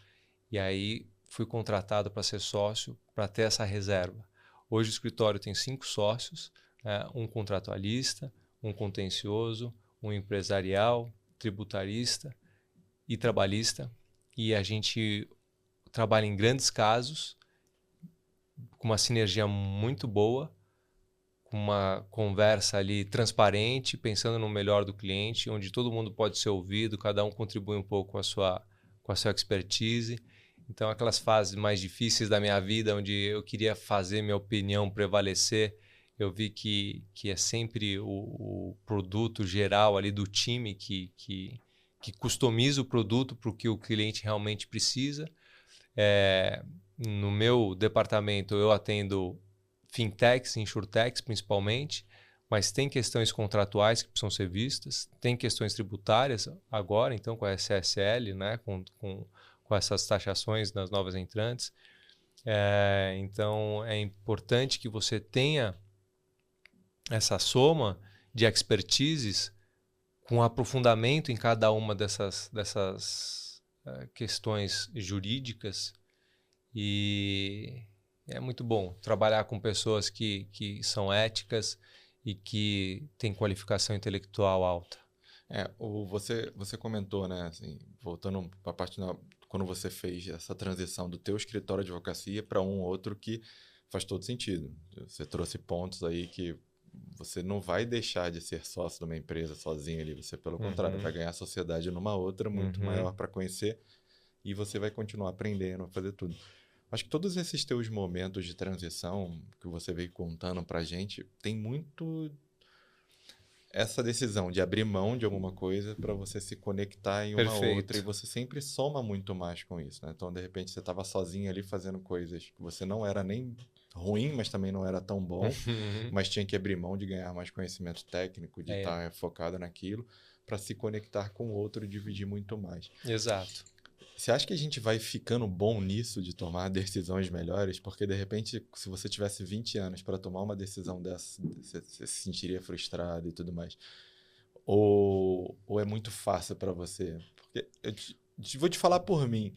[SPEAKER 1] e aí fui contratado para ser sócio, para ter essa reserva. Hoje o escritório tem 5 sócios, um contratualista, um contencioso, um empresarial, tributarista, e trabalhista, e a gente trabalha em grandes casos, com uma sinergia muito boa, com uma conversa ali transparente, pensando no melhor do cliente, onde todo mundo pode ser ouvido, cada um contribui um pouco com a sua expertise. Então, aquelas fases mais difíceis da minha vida, onde eu queria fazer minha opinião prevalecer, eu vi que é sempre o produto geral ali do time que customiza o produto para o que o cliente realmente precisa. No meu departamento, eu atendo fintechs, insurtechs principalmente, mas tem questões contratuais que precisam ser vistas, tem questões tributárias agora, então com a SSL, né, com essas taxações das novas entrantes. Então é importante que você tenha essa soma de expertises com aprofundamento em cada uma dessas questões jurídicas, e é muito bom trabalhar com pessoas que são éticas e que têm qualificação intelectual alta.
[SPEAKER 2] Você comentou, né, assim, voltando para a parte quando você fez essa transição do teu escritório de advocacia para um outro que faz todo sentido. Você trouxe pontos aí que você não vai deixar de ser sócio de uma empresa sozinho ali, você, pelo contrário, vai ganhar sociedade numa outra muito maior para conhecer, e você vai continuar aprendendo a fazer tudo. Acho que todos esses teus momentos de transição que você veio contando pra gente, tem muito essa decisão de abrir mão de alguma coisa para você se conectar em uma outra, e você sempre soma muito mais com isso, né? Então, de repente, você estava sozinho ali fazendo coisas que você não era nem ruim, mas também não era tão bom, mas tinha que abrir mão de ganhar mais conhecimento técnico, de estar focado naquilo, para se conectar com o outro e dividir muito mais.
[SPEAKER 1] Exato.
[SPEAKER 2] Você acha que a gente vai ficando bom nisso, de tomar decisões melhores? Porque, de repente, se você tivesse 20 anos para tomar uma decisão dessa, você se sentiria frustrado e tudo mais? Ou é muito fácil para você? Porque vou te falar por mim.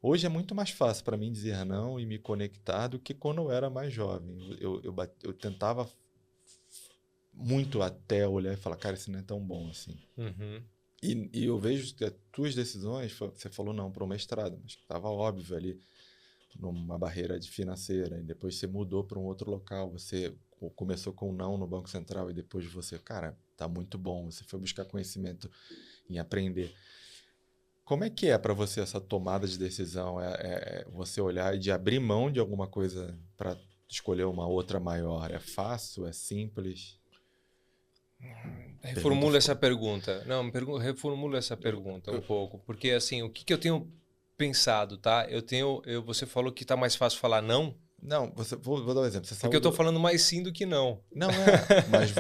[SPEAKER 2] Hoje é muito mais fácil para mim dizer não e me conectar do que quando eu era mais jovem. Eu tentava muito até olhar e falar, cara, isso não é tão bom assim. E eu vejo que as tuas decisões, você falou não para o mestrado, mas estava óbvio ali, numa barreira financeira, e depois você mudou para um outro local, você começou com não no Banco Central, e depois você, cara, tá muito bom, você foi buscar conhecimento em aprender. Como é que é para você essa tomada de decisão? Você olhar e de abrir mão de alguma coisa para escolher uma outra maior? É fácil? É simples?
[SPEAKER 1] Reformula essa pergunta. Não, reformula essa pergunta um pouco. Porque, assim, o que eu tenho pensado, tá? Você falou que tá mais fácil falar não?
[SPEAKER 2] Não, vou dar um exemplo.
[SPEAKER 1] Porque eu tô falando mais sim do que não.
[SPEAKER 2] Não, mas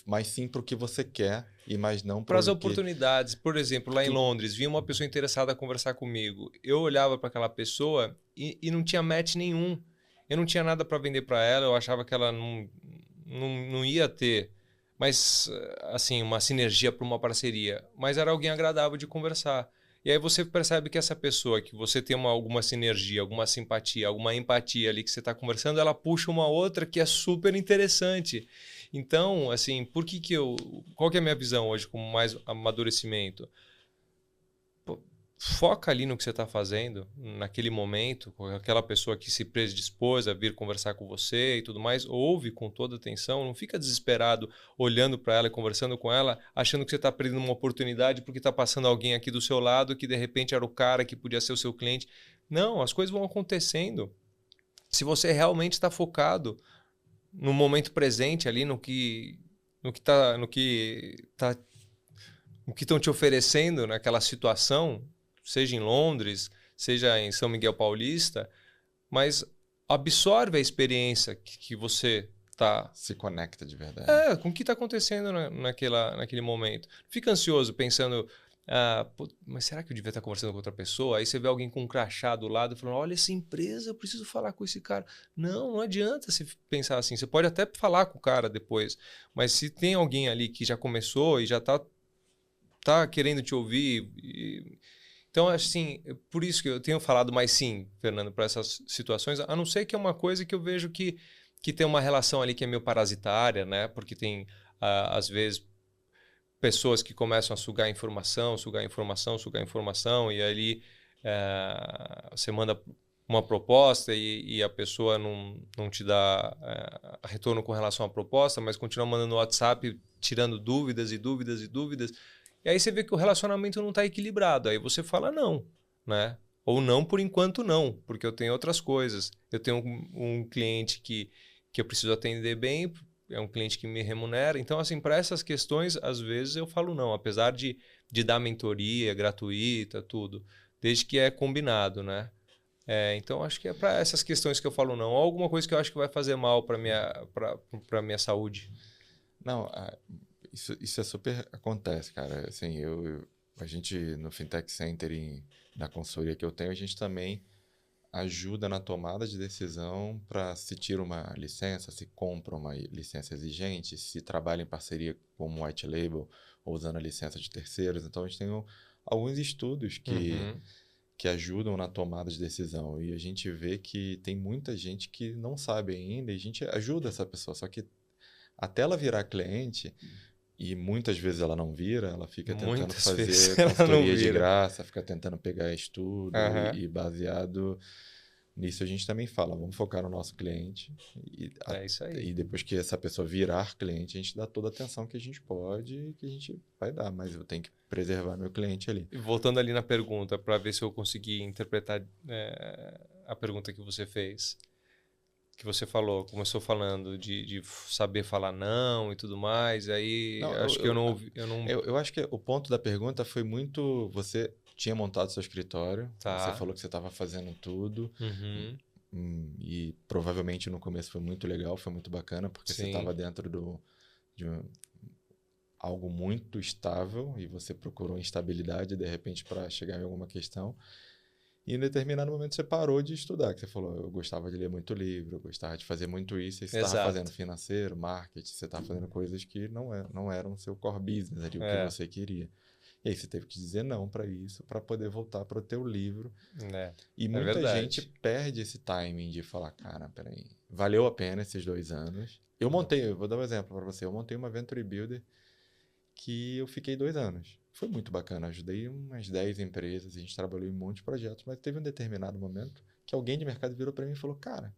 [SPEAKER 2] mais sim pro que você quer e mais não
[SPEAKER 1] para as oportunidades. Por exemplo, lá em Londres, vinha uma pessoa interessada a conversar comigo. Eu olhava para aquela pessoa e não tinha match nenhum. Eu não tinha nada para vender para ela, eu achava que ela não ia ter, mas assim, uma sinergia para uma parceria. Mas era alguém agradável de conversar. E aí você percebe que essa pessoa, que você tem alguma sinergia, alguma simpatia, alguma empatia ali que você está conversando, ela puxa uma outra que é super interessante. Então, assim, qual que é a minha visão hoje com mais amadurecimento? Foca ali no que você está fazendo, naquele momento, com aquela pessoa que se predispôs a vir conversar com você e tudo mais, ouve com toda atenção, não fica desesperado olhando para ela e conversando com ela, achando que você está perdendo uma oportunidade porque está passando alguém aqui do seu lado que de repente era o cara que podia ser o seu cliente. Não, as coisas vão acontecendo. Se você realmente está focado no momento presente ali, no que estão te oferecendo naquela situação, seja em Londres, seja em São Miguel Paulista, mas absorve a experiência que você está...
[SPEAKER 2] Se conecta de verdade.
[SPEAKER 1] Com o que está acontecendo naquele momento. Fica ansioso pensando, mas será que eu devia estar conversando com outra pessoa? Aí você vê alguém com um crachá do lado falando, olha essa empresa, eu preciso falar com esse cara. Não adianta você pensar assim. Você pode até falar com o cara depois, mas se tem alguém ali que já começou e já está querendo te ouvir... Então, assim, por isso que eu tenho falado mais sim, Fernando, para essas situações, a não ser que é uma coisa que eu vejo que tem uma relação ali que é meio parasitária, né? Porque tem, às vezes, pessoas que começam a sugar informação, e aí você manda uma proposta e a pessoa não te dá retorno com relação à proposta, mas continua mandando no WhatsApp, tirando dúvidas e dúvidas e dúvidas. E aí você vê que o relacionamento não está equilibrado. Aí você fala não, né? Ou não por enquanto não, porque eu tenho outras coisas. Eu tenho um cliente que eu preciso atender bem, é um cliente que me remunera. Então, assim, para essas questões, às vezes eu falo não, apesar de dar mentoria gratuita, tudo, desde que é combinado, né? Então, acho que é para essas questões que eu falo não. Ou alguma coisa que eu acho que vai fazer mal para minha saúde.
[SPEAKER 2] Não, isso é super acontece, cara. Assim, a gente no Fintech Center e na consultoria que eu tenho, a gente também ajuda na tomada de decisão para se tira uma licença, se compra uma licença exigente, se trabalha em parceria com um white label ou usando a licença de terceiros. Então, a gente tem alguns estudos que ajudam na tomada de decisão. E a gente vê que tem muita gente que não sabe ainda e a gente ajuda essa pessoa. Só que até ela virar cliente, e muitas vezes ela não vira, ela fica tentando fazer consultoria de graça, fica tentando pegar estudo e baseado nisso a gente também fala, vamos focar no nosso cliente
[SPEAKER 1] isso aí.
[SPEAKER 2] E depois que essa pessoa virar cliente, a gente dá toda a atenção que a gente pode e que a gente vai dar, mas eu tenho que preservar meu cliente ali.
[SPEAKER 1] E voltando ali na pergunta, para ver se eu consegui interpretar a pergunta que você fez, que você começou falando de saber falar não e tudo mais, aí acho que eu não ouvi.
[SPEAKER 2] Eu acho que o ponto da pergunta foi muito, você tinha montado seu escritório, você falou que você estava fazendo tudo, e provavelmente no começo foi muito legal, foi muito bacana, porque você estava dentro de algo muito estável e você procurou instabilidade, de repente, para chegar em alguma questão. E em determinado momento você parou de estudar, que você falou, eu gostava de ler muito livro, eu gostava de fazer muito isso, e você estava fazendo financeiro, marketing, você estava fazendo coisas que não eram o seu core business ali, o que você queria. E aí você teve que dizer não para isso, para poder voltar para o teu livro. E muita gente perde esse timing de falar, cara, peraí, valeu a pena esses 2 anos. Eu vou dar um exemplo para você, eu montei uma Venture Builder que eu fiquei 2 anos. Foi muito bacana, ajudei umas 10 empresas, a gente trabalhou em um monte de projetos, mas teve um determinado momento que alguém de mercado virou para mim e falou, cara,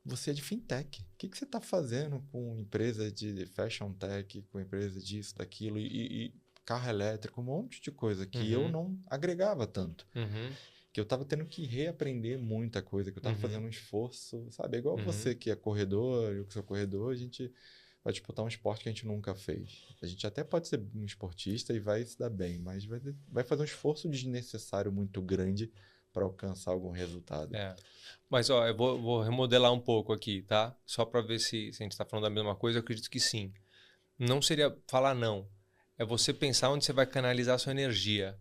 [SPEAKER 2] você é de fintech, o que você está fazendo com empresa de fashion tech, com empresa disso, daquilo, e carro elétrico, um monte de coisa que eu não agregava tanto. Que eu estava tendo que reaprender muita coisa, que eu estava fazendo um esforço, sabe? É igual você que é corredor, eu que sou corredor, a gente vai disputar um esporte que a gente nunca fez. A gente até pode ser um esportista e vai se dar bem, mas vai fazer um esforço desnecessário muito grande para alcançar algum resultado.
[SPEAKER 1] Mas eu vou remodelar um pouco aqui, tá? Só para ver se a gente está falando da mesma coisa, eu acredito que sim. Não seria falar não. É você pensar onde você vai canalizar a sua energia.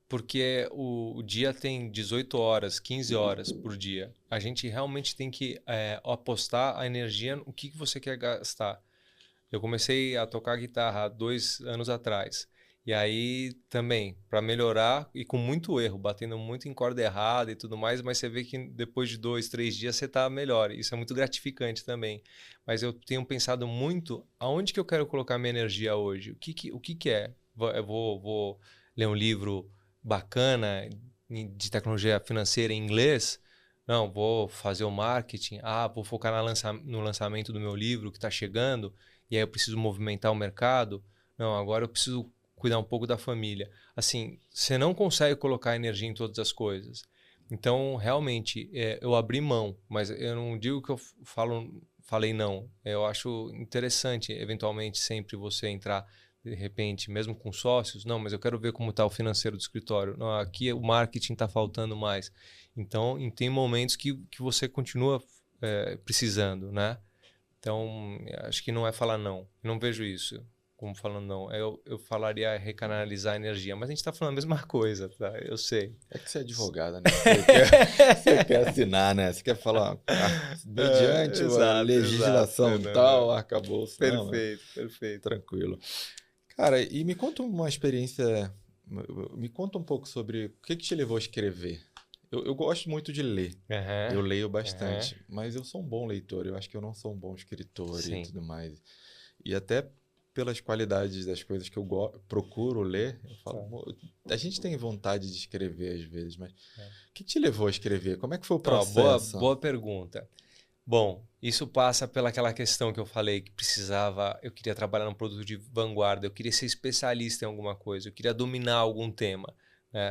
[SPEAKER 1] Porque o dia tem 18 horas, 15 horas por dia. A gente realmente tem que apostar a energia no que você quer gastar. Eu comecei a tocar guitarra há 2 anos atrás. E aí também, para melhorar, e com muito erro, batendo muito em corda errada e tudo mais, mas você vê que depois de 2, 3 dias você está melhor. Isso é muito gratificante também. Mas eu tenho pensado muito aonde que eu quero colocar minha energia hoje. O que é? Eu vou ler um livro bacana de tecnologia financeira em inglês? Não, vou fazer o marketing. Vou focar no lançamento do meu livro que está chegando. E aí eu preciso movimentar o mercado. Não, agora eu preciso cuidar um pouco da família. Assim, você não consegue colocar energia em todas as coisas. Então, realmente, eu abri mão, mas eu não digo que eu falei não. Eu acho interessante, eventualmente, sempre você entrar, de repente, mesmo com sócios. Não, mas eu quero ver como está o financeiro do escritório. Não, aqui o marketing está faltando mais. Então, tem momentos que você continua precisando, né? Então, acho que não é falar não. Eu não vejo isso como falando não. Eu falaria recanalizar a energia. Mas a gente está falando a mesma coisa, tá? Eu sei.
[SPEAKER 2] É que você é advogada, né? Você quer assinar, né? Você quer falar, mediante a legislação tal, arcabouço.
[SPEAKER 1] Perfeito.
[SPEAKER 2] Tranquilo. Cara, e me conta uma experiência... Me conta um pouco sobre o que te levou a escrever. Eu gosto muito de ler. Eu leio bastante. Mas eu sou um bom leitor. Eu acho que eu não sou um bom escritor e tudo mais. E até pelas qualidades das coisas que eu procuro ler, eu falo, a gente tem vontade de escrever às vezes, mas o que te levou a escrever? Como é que foi o processo?
[SPEAKER 1] Boa pergunta. Bom, isso passa pelaquela questão que eu falei, que eu queria trabalhar num produto de vanguarda, eu queria ser especialista em alguma coisa, eu queria dominar algum tema.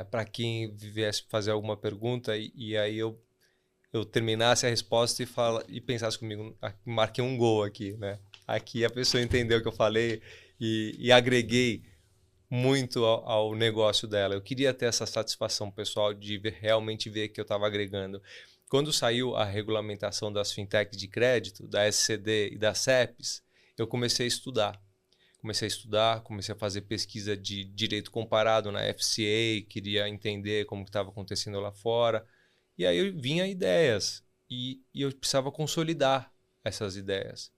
[SPEAKER 1] Para quem viesse fazer alguma pergunta e aí eu terminasse a resposta e pensasse comigo, marquei um gol aqui, né? Aqui a pessoa entendeu o que eu falei e agreguei muito ao negócio dela. Eu queria ter essa satisfação pessoal de realmente ver que eu estava agregando. Quando saiu a regulamentação das fintechs de crédito, da SCD e da CEPs, eu comecei a estudar. Comecei a fazer pesquisa de direito comparado na FCA, queria entender como estava acontecendo lá fora. E aí vinha ideias e eu precisava consolidar essas ideias.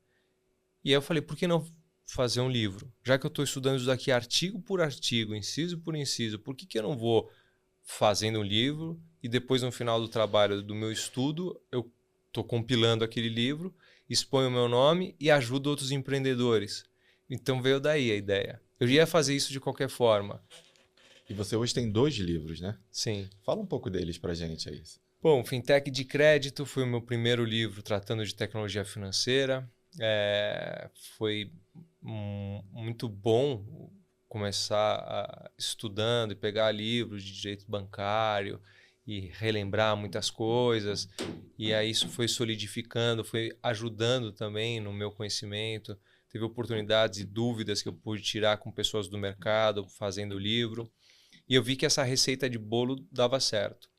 [SPEAKER 1] E aí eu falei, por que não fazer um livro? Já que eu estou estudando isso daqui artigo por artigo, inciso por inciso, por que eu não vou fazendo um livro e depois no final do trabalho do meu estudo eu estou compilando aquele livro, exponho o meu nome e ajudo outros empreendedores. Então veio daí a ideia. Eu ia fazer isso de qualquer forma.
[SPEAKER 2] E você hoje tem 2 livros, né?
[SPEAKER 1] Sim.
[SPEAKER 2] Fala um pouco deles pra gente aí.
[SPEAKER 1] Bom, Fintech de Crédito foi o meu primeiro livro tratando de tecnologia financeira. Foi muito bom começar estudando e pegar livros de direito bancário e relembrar muitas coisas. E aí isso foi solidificando, foi ajudando também no meu conhecimento. Teve oportunidades e dúvidas que eu pude tirar com pessoas do mercado fazendo o livro. E eu vi que essa receita de bolo dava certo.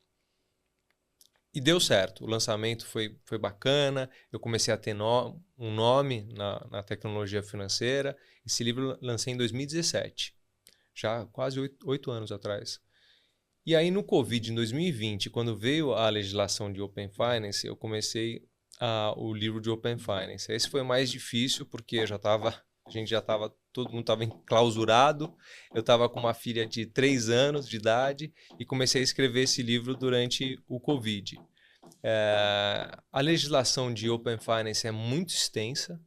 [SPEAKER 1] E deu certo, o lançamento foi bacana, eu comecei a ter um nome na tecnologia financeira. Esse livro eu lancei em 2017, já quase 8 anos atrás. E aí no Covid, em 2020, quando veio a legislação de Open Finance, eu comecei o livro de Open Finance. Esse foi mais difícil porque todo mundo estava enclausurado, eu estava com uma filha de 3 anos de idade e comecei a escrever esse livro durante o Covid. A legislação de Open Finance é muito extensa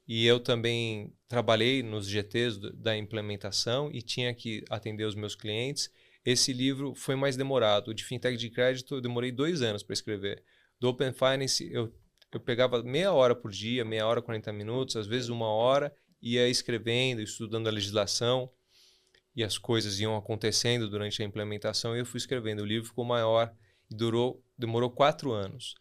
[SPEAKER 1] e eu também trabalhei nos GTs da implementação e tinha que atender os meus clientes. Esse livro foi mais demorado. O de Fintech de Crédito eu demorei 2 anos para escrever. Do Open Finance eu pegava meia hora por dia, meia hora, 40 minutos, às vezes 1 hora, ia escrevendo, estudando a legislação e as coisas iam acontecendo durante a implementação e eu fui escrevendo. O livro ficou maior e demorou 4 anos.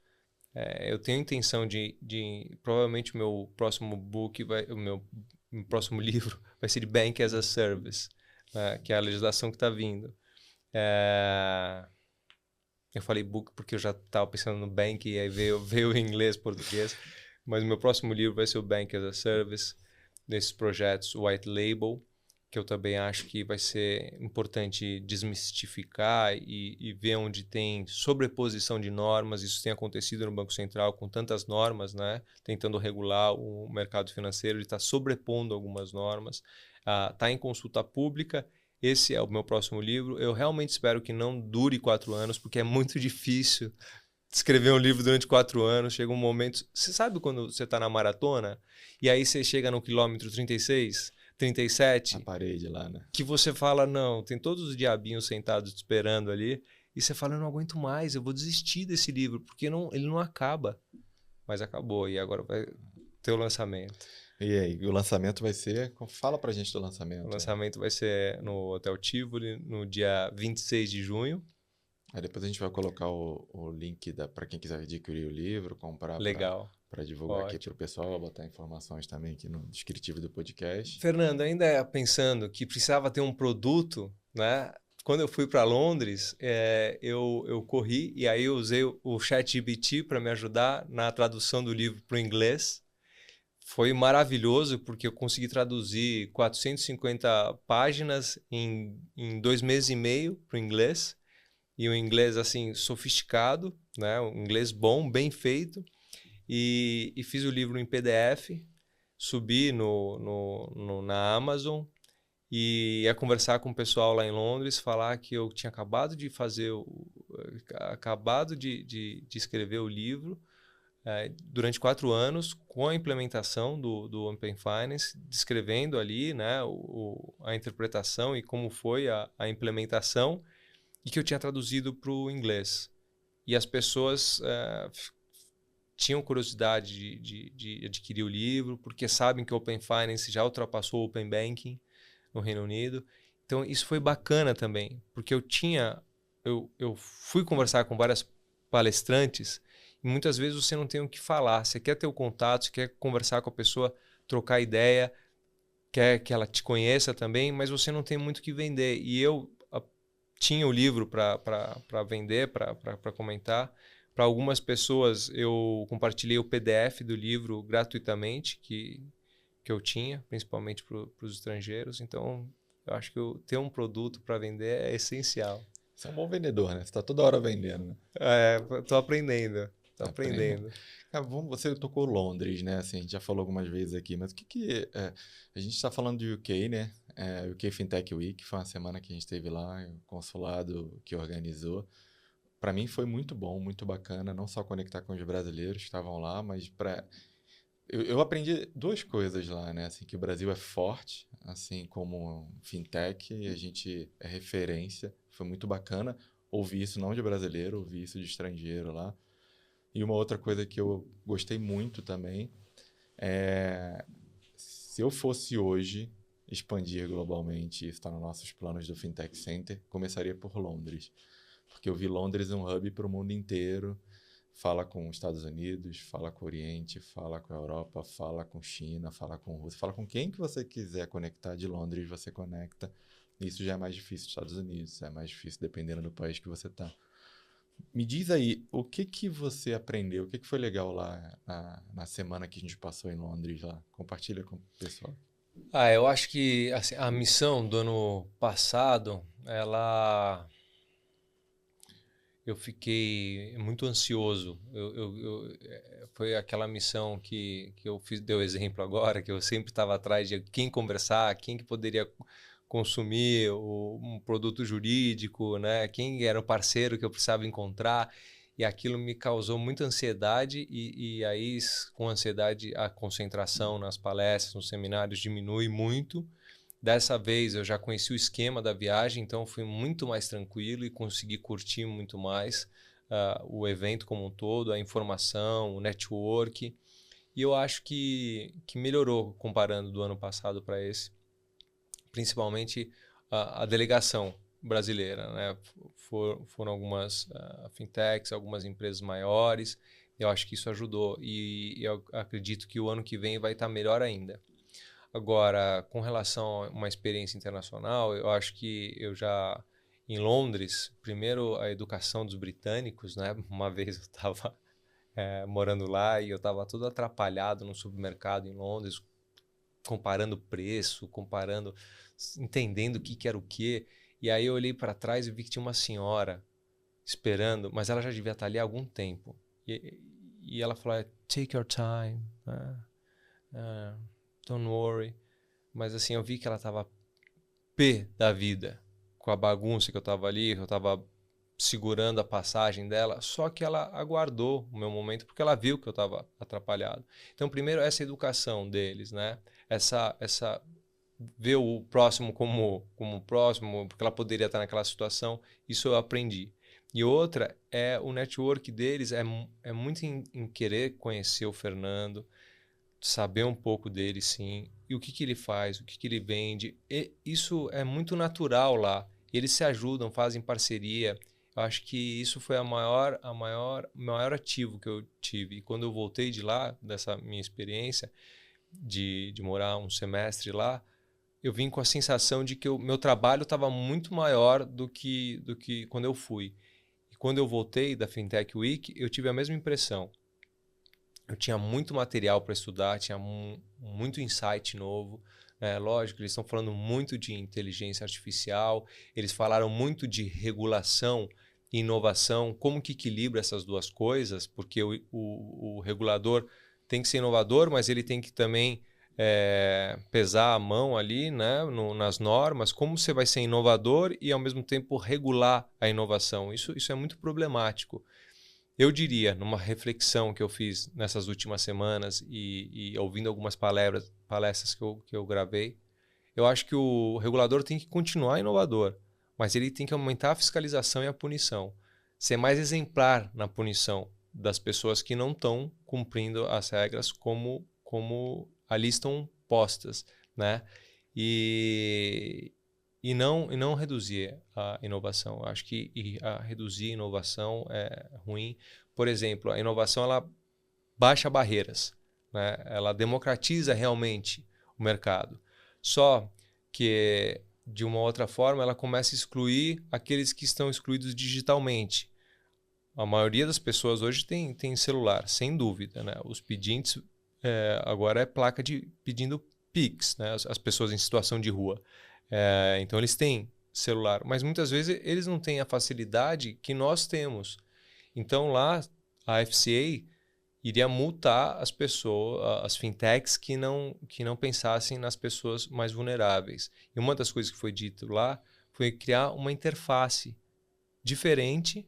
[SPEAKER 1] Eu tenho a intenção de provavelmente o meu próximo o meu próximo livro vai ser de Bank as a Service, que é a legislação que está vindo. Eu falei book porque eu já estava pensando no bank e aí veio em inglês, português, mas o meu próximo livro vai ser o Bank as a Service, desses projetos White Label, que eu também acho que vai ser importante desmistificar e ver onde tem sobreposição de normas. Isso tem acontecido no Banco Central com tantas normas, né? Tentando regular o mercado financeiro, ele está sobrepondo algumas normas. Está em consulta pública. Esse é o meu próximo livro. Eu realmente espero que não dure 4 anos, porque é muito difícil escrever um livro durante 4 anos. Chega um momento... Você sabe quando você está na maratona e aí você chega no quilômetro 36... 37,
[SPEAKER 2] a parede lá, né?
[SPEAKER 1] Que você fala, não, tem todos os diabinhos sentados te esperando ali, e você fala, eu não aguento mais, eu vou desistir desse livro, porque ele não acaba. Mas acabou, e agora vai ter o lançamento.
[SPEAKER 2] E aí, o lançamento vai ser... Fala pra gente do lançamento.
[SPEAKER 1] O lançamento vai ser no Hotel Tivoli, no dia 26 de junho.
[SPEAKER 2] Aí depois a gente vai colocar o link para quem quiser adquirir o livro, comprar.
[SPEAKER 1] Legal.
[SPEAKER 2] Para divulgar
[SPEAKER 1] Ótimo.
[SPEAKER 2] aqui para o pessoal, botar informações também aqui no descritivo do podcast.
[SPEAKER 1] Fernando, ainda pensando que precisava ter um produto, né? Quando eu fui para Londres, eu corri e aí eu usei o ChatGPT para me ajudar na tradução do livro para o inglês. Foi maravilhoso porque eu consegui traduzir 450 páginas em 2 meses e meio para o inglês. E um inglês assim sofisticado, né? Um inglês bom, bem feito. E fiz o livro em PDF, subi na Amazon e ia conversar com o pessoal lá em Londres, falar que eu tinha acabado de escrever o livro, durante 4 anos com a implementação do Open Finance, descrevendo ali, né, a interpretação e como foi a implementação, e que eu tinha traduzido para o inglês. E as pessoas tinham curiosidade de adquirir o livro, porque sabem que o Open Finance já ultrapassou o Open Banking no Reino Unido. Então, isso foi bacana também, porque eu fui conversar com várias palestrantes e muitas vezes você não tem o que falar. Você quer ter o contato, você quer conversar com a pessoa, trocar ideia, quer que ela te conheça também, mas você não tem muito o que vender. E eu tinha o livro para vender, para comentar. Para algumas pessoas, eu compartilhei o PDF do livro gratuitamente, que eu tinha, principalmente para os estrangeiros. Então, eu acho que ter um produto para vender é essencial.
[SPEAKER 2] Você é um bom vendedor, né? Você está toda hora vendendo, né?
[SPEAKER 1] Tô aprendendo. Aprendendo.
[SPEAKER 2] Você tocou Londres, né? Assim, a gente já falou algumas vezes aqui, mas a gente está falando de UK, né? UK Fintech Week, foi uma semana que a gente esteve lá, o consulado que organizou. Para mim foi muito bom, muito bacana, não só conectar com os brasileiros que estavam lá, mas eu aprendi 2 coisas lá, né? Assim, que o Brasil é forte, assim como fintech, e a gente é referência. Foi muito bacana ouvir isso não de brasileiro, ouvir isso de estrangeiro lá. E uma outra coisa que eu gostei muito também se eu fosse hoje expandir globalmente, isso está nos nossos planos do Fintech Center, começaria por Londres. Porque eu vi Londres um hub para o mundo inteiro. Fala com os Estados Unidos, fala com o Oriente, fala com a Europa, fala com China, fala com Rússia, fala com quem que você quiser conectar de Londres, você conecta. Isso já é mais difícil nos Estados Unidos, é mais difícil dependendo do país que você está. Me diz aí, o que você aprendeu, o que foi legal lá na semana que a gente passou em Londres lá? Compartilha com o pessoal.
[SPEAKER 1] Eu acho que assim, a missão do ano passado, eu fiquei muito ansioso. Foi aquela missão que eu fiz, deu exemplo agora, que eu sempre estava atrás de quem conversar, quem que poderia consumir um produto jurídico, né? Quem era o parceiro que eu precisava encontrar. E aquilo me causou muita ansiedade e aí, com ansiedade, a concentração nas palestras, nos seminários diminui muito. Dessa vez eu já conheci o esquema da viagem, então fui muito mais tranquilo e consegui curtir muito mais o evento como um todo, a informação, o network. E eu acho que melhorou comparando do ano passado para esse, principalmente a delegação brasileira, né? Foram algumas fintechs, algumas empresas maiores. Eu acho que isso ajudou e eu acredito que o ano que vem vai estar melhor ainda. Agora, com relação a uma experiência internacional, eu acho que eu já, em Londres, primeiro a educação dos britânicos, né? Uma vez eu estava morando lá e eu estava todo atrapalhado no supermercado em Londres, comparando preço, entendendo o que era o quê. E aí eu olhei para trás e vi que tinha uma senhora esperando, mas ela já devia estar ali há algum tempo. E ela falou, take your time, don't worry. Mas assim, eu vi que ela estava pé da vida com a bagunça que eu estava ali, que eu estava segurando a passagem dela, só que ela aguardou o meu momento porque ela viu que eu estava atrapalhado. Então, primeiro, essa educação deles, né? Essa ver o próximo como próximo, porque ela poderia estar naquela situação, isso eu aprendi. E outra é o network deles, é muito em querer conhecer o Fernando, saber um pouco dele, sim, e o que ele faz, o que ele vende. E isso é muito natural lá. Eles se ajudam, fazem parceria. Eu acho que isso foi o maior ativo que eu tive. E quando eu voltei de lá, dessa minha experiência de morar um semestre lá, eu vim com a sensação de que o meu trabalho estava muito maior do que quando eu fui. E quando eu voltei da Fintech Week, eu tive a mesma impressão. Eu tinha muito material para estudar, tinha muito insight novo. Lógico, eles estão falando muito de inteligência artificial, eles falaram muito de regulação e inovação, como que equilibra essas duas coisas, porque o regulador tem que ser inovador, mas ele tem que também pesar a mão ali, né, nas normas, como você vai ser inovador e ao mesmo tempo regular a inovação. Isso é muito problemático. Eu diria, numa reflexão que eu fiz nessas últimas semanas e ouvindo algumas palestras que eu gravei, eu acho que o regulador tem que continuar inovador, mas ele tem que aumentar a fiscalização e a punição. Ser mais exemplar na punição das pessoas que não estão cumprindo as regras como ali estão postas, né? E não reduzir a inovação. Eu acho que reduzir a inovação é ruim. Por exemplo, a inovação ela baixa barreiras, né? Ela democratiza realmente o mercado. Só que, de uma outra forma, ela começa a excluir aqueles que estão excluídos digitalmente. A maioria das pessoas hoje tem celular, sem dúvida, né? Os pedintes agora é placa pedindo Pix, né? As pessoas em situação de rua. Então eles têm celular, mas muitas vezes eles não têm a facilidade que nós temos. Então lá a FCA iria multar as pessoas, as fintechs que não pensassem nas pessoas mais vulneráveis. E uma das coisas que foi dito lá foi criar uma interface diferente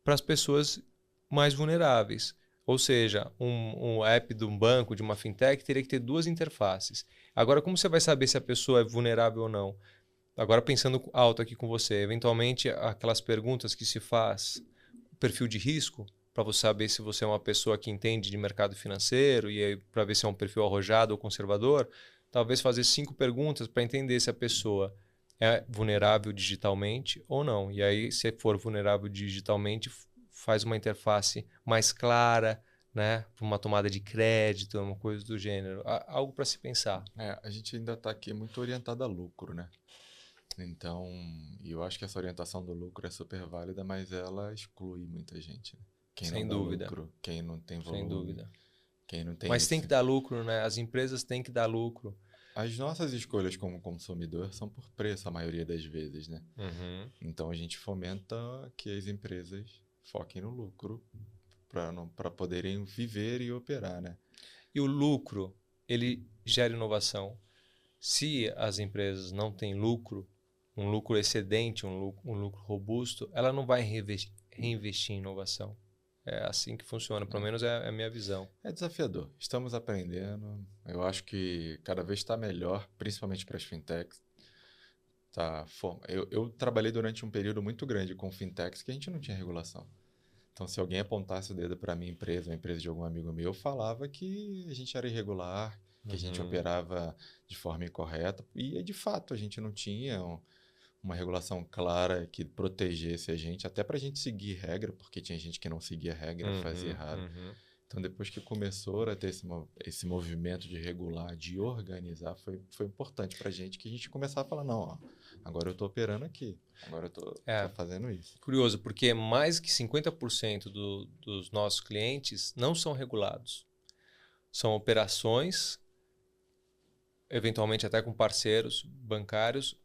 [SPEAKER 1] para as pessoas mais vulneráveis. Ou seja, um app de um banco, de uma fintech, teria que ter duas interfaces. Agora, como você vai saber se a pessoa é vulnerável ou não? Agora, pensando alto aqui com você, eventualmente aquelas perguntas que se faz, perfil de risco, para você saber se você é uma pessoa que entende de mercado financeiro e para ver se é um perfil arrojado ou conservador, talvez fazer 5 perguntas para entender se a pessoa é vulnerável digitalmente ou não. E aí, se for vulnerável digitalmente, faz uma interface mais clara, né, para uma tomada de crédito, uma coisa do gênero. Algo para se pensar.
[SPEAKER 2] A gente ainda está aqui muito orientado a lucro, né? Então, eu acho que essa orientação do lucro é super válida, mas ela exclui muita gente, né? Quem
[SPEAKER 1] Sem
[SPEAKER 2] não dá
[SPEAKER 1] dúvida.
[SPEAKER 2] lucro, quem não tem volume,
[SPEAKER 1] Sem dúvida.
[SPEAKER 2] quem não tem
[SPEAKER 1] Mas tem que dar lucro, né? As empresas têm que dar lucro.
[SPEAKER 2] As nossas escolhas como consumidor são por preço a maioria das vezes, né?
[SPEAKER 1] Uhum.
[SPEAKER 2] Então a gente fomenta que as empresas foquem no lucro para poderem viver e operar, né?
[SPEAKER 1] E o lucro, ele gera inovação. Se as empresas não têm lucro, um lucro excedente, um lucro robusto, ela não vai reinvestir em inovação. É assim que funciona, pelo menos é a minha visão.
[SPEAKER 2] É desafiador. Estamos aprendendo. Eu acho que cada vez está melhor, principalmente para as fintechs. Eu trabalhei durante um período muito grande com fintechs que a gente não tinha regulação. Então, se alguém apontasse o dedo para a minha empresa, uma empresa de algum amigo meu, eu falava que a gente era irregular, que a gente operava de forma incorreta. E, de fato, a gente não tinha uma regulação clara que protegesse a gente, até para a gente seguir regra, porque tinha gente que não seguia regra, fazia errado. Então, depois que começou a ter esse movimento de regular, de organizar, foi importante para a gente que a gente começava a falar, não, ó, agora eu estou operando aqui, agora eu estou fazendo isso.
[SPEAKER 1] Curioso, porque mais que 50% dos nossos clientes não são regulados. São operações, eventualmente até com parceiros bancários,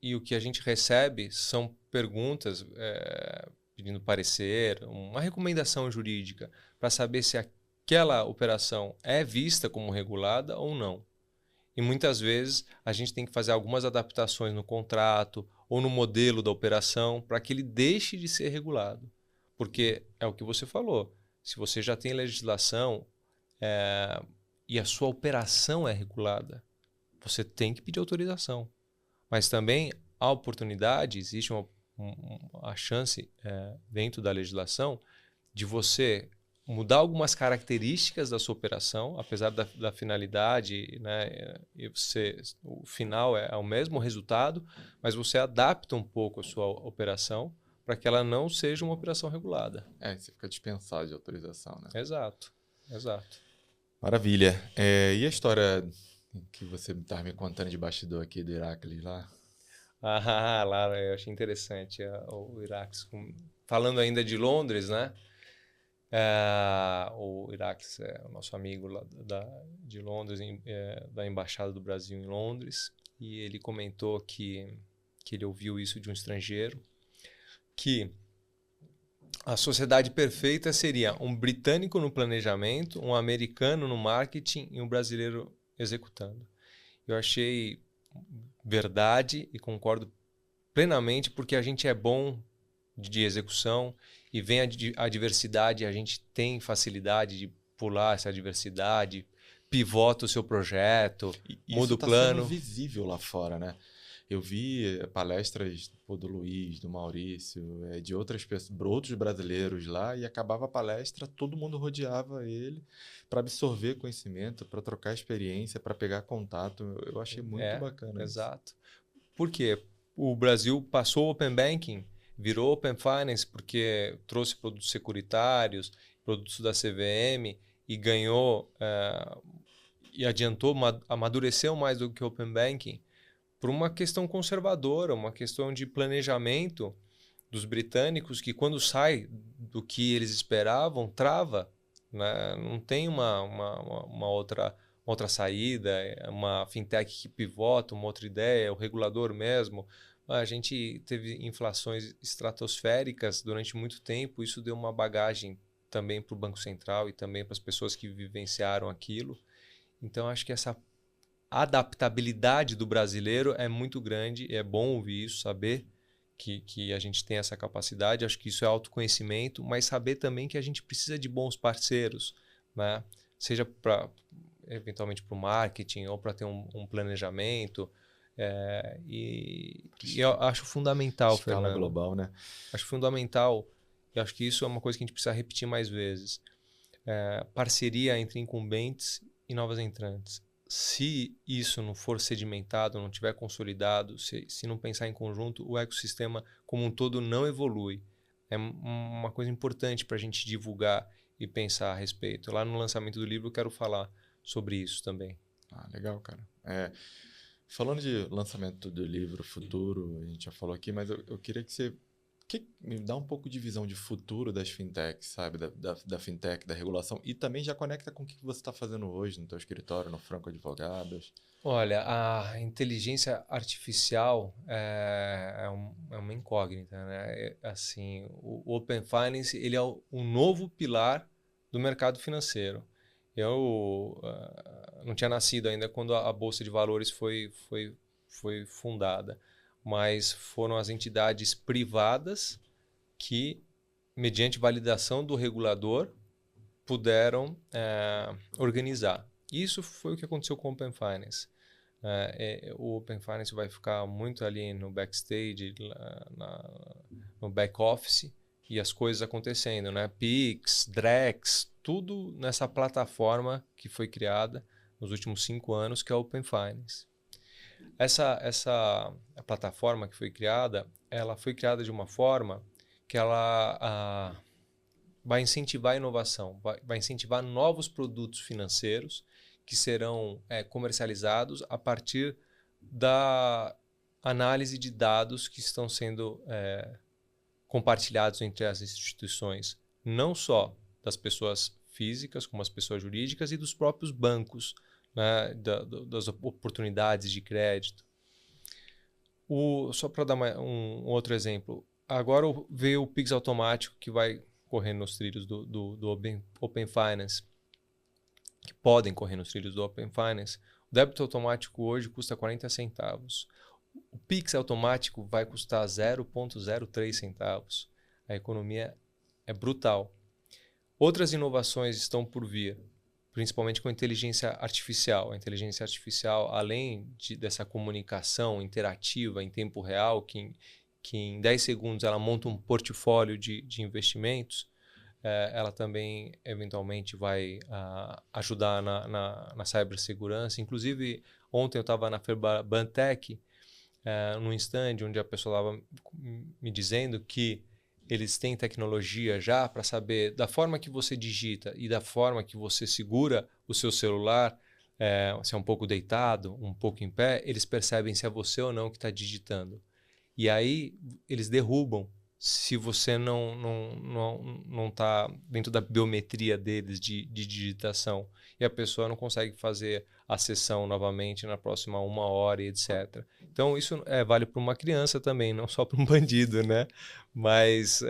[SPEAKER 1] e o que a gente recebe são perguntas pedindo parecer, uma recomendação jurídica para saber se aquela operação é vista como regulada ou não. E muitas vezes a gente tem que fazer algumas adaptações no contrato ou no modelo da operação para que ele deixe de ser regulado. Porque é o que você falou, se você já tem legislação e a sua operação é regulada, você tem que pedir autorização. Mas também a oportunidade, existe a chance dentro da legislação de você mudar algumas características da sua operação, apesar da finalidade, né, o final é o mesmo resultado, mas você adapta um pouco a sua operação para que ela não seja uma operação regulada.
[SPEAKER 2] Você fica dispensado de autorização, né?
[SPEAKER 1] Exato.
[SPEAKER 2] Maravilha. E a história que você estava me contando de bastidor aqui do Heracles lá?
[SPEAKER 1] Lá eu achei interessante o Heracles. Falando ainda de Londres, né? O Heracles é o nosso amigo lá de Londres, da Embaixada do Brasil em Londres, e ele comentou que ele ouviu isso de um estrangeiro, que a sociedade perfeita seria um britânico no planejamento, um americano no marketing e um brasileiro executando. Eu achei verdade e concordo plenamente, porque a gente é bom de execução e vem a diversidade, a gente tem facilidade de pular essa diversidade, pivota o seu projeto, muda o plano.
[SPEAKER 2] Isso está sendo visível lá fora, né? Eu vi palestras do Luiz, do Maurício, de outras pessoas, outros brasileiros lá, e acabava a palestra, todo mundo rodeava ele para absorver conhecimento, para trocar experiência, para pegar contato. Eu achei muito bacana.
[SPEAKER 1] Exato. Por quê? O Brasil passou o Open Banking, virou Open Finance porque trouxe produtos securitários, produtos da CVM e ganhou e adiantou, amadureceu mais do que o Open Banking por uma questão conservadora, uma questão de planejamento dos britânicos que quando sai do que eles esperavam, trava, né? Não tem uma outra saída, uma fintech que pivota, uma outra ideia, o regulador mesmo. A gente teve inflações estratosféricas durante muito tempo, isso deu uma bagagem também para o Banco Central e também para as pessoas que vivenciaram aquilo. Então, acho que essa adaptabilidade do brasileiro é muito grande, é bom ouvir isso, saber que a gente tem essa capacidade, acho que isso é autoconhecimento, mas saber também que a gente precisa de bons parceiros, né? Seja eventualmente para o marketing ou para ter um planejamento. E eu acho fundamental,
[SPEAKER 2] Escala
[SPEAKER 1] Fernando.
[SPEAKER 2] global, né?
[SPEAKER 1] Acho fundamental, e acho que isso é uma coisa que a gente precisa repetir mais vezes. Parceria entre incumbentes e novas entrantes. Se isso não for sedimentado, não tiver consolidado, se não pensar em conjunto, o ecossistema como um todo não evolui. É uma coisa importante para a gente divulgar e pensar a respeito. Lá no lançamento do livro eu quero falar sobre isso também.
[SPEAKER 2] Legal, cara. Falando de lançamento do livro, futuro, a gente já falou aqui, mas eu queria que você me dá um pouco de visão de futuro das fintechs, sabe? Da fintech, da regulação. E também já conecta com o que você está fazendo hoje no teu escritório, no Franco Advogados.
[SPEAKER 1] Olha, a inteligência artificial é uma incógnita, né? Assim, o Open Finance ele é um novo pilar do mercado financeiro. Eu não tinha nascido ainda quando a Bolsa de Valores foi fundada, mas foram as entidades privadas que, mediante validação do regulador, puderam organizar. Isso foi o que aconteceu com o Open Finance. O Open Finance vai ficar muito ali no backstage, no back office, e as coisas acontecendo, né? Pix, Drex, tudo nessa plataforma que foi criada nos últimos 5 anos, que é o Open Finance. Essa plataforma que foi criada, ela foi criada de uma forma que ela vai incentivar a inovação, vai incentivar novos produtos financeiros que serão comercializados a partir da análise de dados que estão sendo compartilhados entre as instituições, não só das pessoas físicas, como as pessoas jurídicas e dos próprios bancos, né, das oportunidades de crédito. Só para dar um outro exemplo, agora veio o Pix automático que vai correr nos trilhos do Open Finance, que podem correr nos trilhos do Open Finance. O débito automático hoje custa 40 centavos. O Pix automático vai custar 0,03 centavos. A economia é brutal. Outras inovações estão por vir, principalmente com a inteligência artificial. A inteligência artificial, além dessa comunicação interativa em tempo real, que em 10 segundos ela monta um portfólio de investimentos, ela também, eventualmente, vai ajudar na cibersegurança. Inclusive, ontem eu estava na Ferbantech, num stand onde a pessoa estava me dizendo que eles têm tecnologia já para saber da forma que você digita e da forma que você segura o seu celular, se é um pouco deitado, um pouco em pé, eles percebem se é você ou não que está digitando. E aí eles derrubam se você não está dentro da biometria deles de digitação. E a pessoa não consegue fazer a sessão novamente na próxima 1 hora, etc. Então, isso vale para uma criança também, não só para um bandido, né? Mas,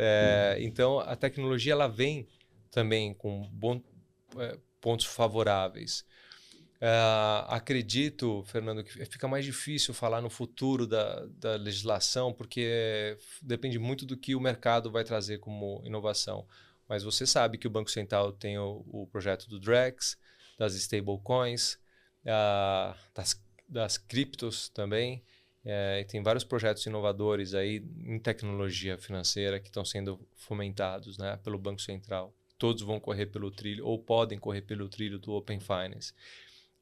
[SPEAKER 1] então, a tecnologia ela vem também com pontos favoráveis. Acredito, Fernando, que fica mais difícil falar no futuro da legislação, porque depende muito do que o mercado vai trazer como inovação. Mas você sabe que o Banco Central tem o projeto do Drex, das stablecoins, das criptos também. E tem vários projetos inovadores aí em tecnologia financeira que estão sendo fomentados, né, pelo Banco Central. Todos vão correr pelo trilho, ou podem correr pelo trilho do Open Finance.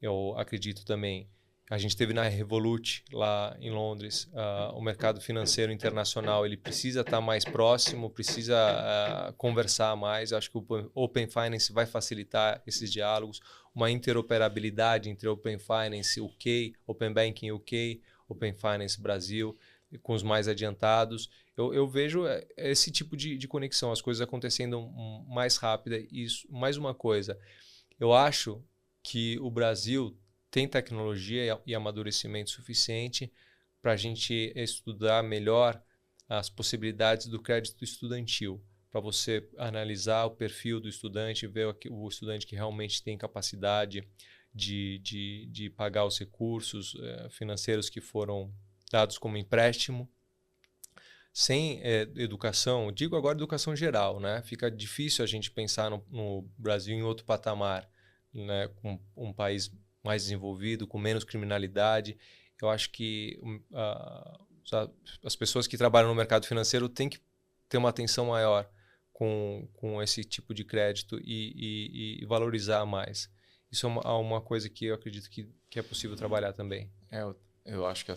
[SPEAKER 1] Eu acredito também, a gente teve na Revolut, lá em Londres, o mercado financeiro internacional ele precisa estar mais próximo, precisa conversar mais. Acho que o Open Finance vai facilitar esses diálogos, uma interoperabilidade entre Open Finance UK, Open Banking UK, Open Finance Brasil, com os mais adiantados. Eu vejo esse tipo de conexão, as coisas acontecendo mais rápida. E mais uma coisa, eu acho que o Brasil tem tecnologia e amadurecimento suficiente para a gente estudar melhor as possibilidades do crédito estudantil, para você analisar o perfil do estudante, ver o estudante que realmente tem capacidade de pagar os recursos financeiros que foram dados como empréstimo. Sem educação, digo agora educação geral, né? Fica difícil a gente pensar no Brasil em outro patamar, né, com um país mais desenvolvido, com menos criminalidade. Eu acho que as pessoas que trabalham no mercado financeiro têm que ter uma atenção maior com esse tipo de crédito e valorizar mais. Isso é uma coisa que eu acredito que é possível trabalhar também.
[SPEAKER 2] Eu acho que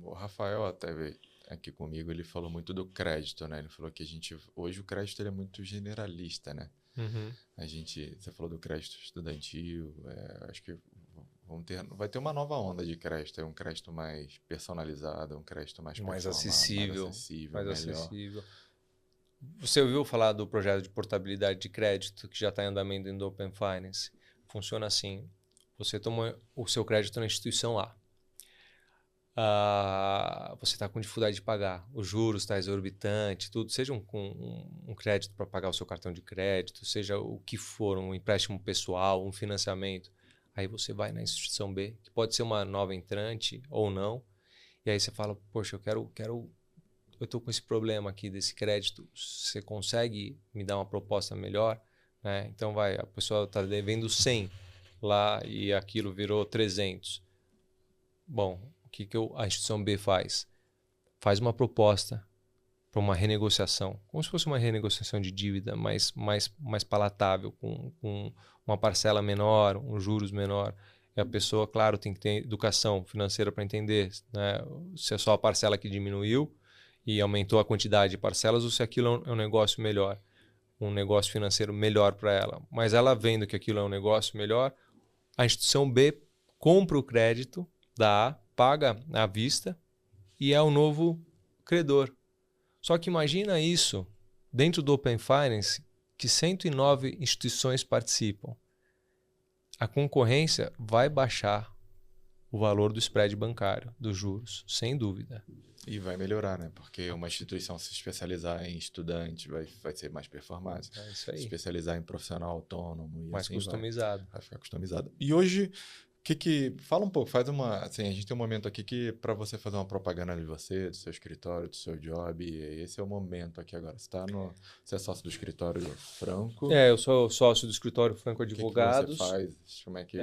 [SPEAKER 2] o Rafael até veio aqui comigo, ele falou muito do crédito, né? Ele falou que hoje o crédito ele é muito generalista, né?
[SPEAKER 1] Uhum.
[SPEAKER 2] Você falou do crédito estudantil, acho que vai ter uma nova onda de crédito, um crédito mais personalizado, um crédito mais
[SPEAKER 1] acessível,
[SPEAKER 2] melhor.
[SPEAKER 1] Acessível. Você ouviu falar do projeto de portabilidade de crédito que já está em andamento dentro do Open Finance? Funciona assim, você toma o seu crédito na instituição A. Você está com dificuldade de pagar, os juros está exorbitante, tudo, seja um crédito para pagar o seu cartão de crédito, seja o que for, um empréstimo pessoal, um financiamento. Aí você vai na instituição B, que pode ser uma nova entrante ou não, e aí você fala, poxa, eu estou com esse problema aqui desse crédito, você consegue me dar uma proposta melhor? Né? Então a pessoa está devendo 100 lá e aquilo virou 300. Bom, o que a instituição B faz? Faz uma proposta para uma renegociação, como se fosse uma renegociação de dívida mais palatável, com uma parcela menor, um juros menor. E a pessoa, claro, tem que ter educação financeira para entender, né, se é só a parcela que diminuiu e aumentou a quantidade de parcelas ou se aquilo é um negócio melhor, um negócio financeiro melhor para ela. Mas ela vendo que aquilo é um negócio melhor, a instituição B compra o crédito da A, paga à vista e é o novo credor. Só que imagina isso dentro do Open Finance, que 109 instituições participam. A concorrência vai baixar o valor do spread bancário, dos juros, sem dúvida.
[SPEAKER 2] E vai melhorar, né? Porque uma instituição se especializar em estudante vai ser mais performante.
[SPEAKER 1] É isso aí.
[SPEAKER 2] Se especializar em profissional autônomo. E
[SPEAKER 1] mais
[SPEAKER 2] assim
[SPEAKER 1] customizado.
[SPEAKER 2] Vai ficar customizado. E hoje, fala um pouco, faz uma... Assim, a gente tem um momento aqui que para você fazer uma propaganda de você, do seu escritório, do seu job, esse é o momento aqui agora. Você é sócio do escritório Franco.
[SPEAKER 1] Eu sou sócio do escritório Franco Advogados.
[SPEAKER 2] O que você faz? Como é que...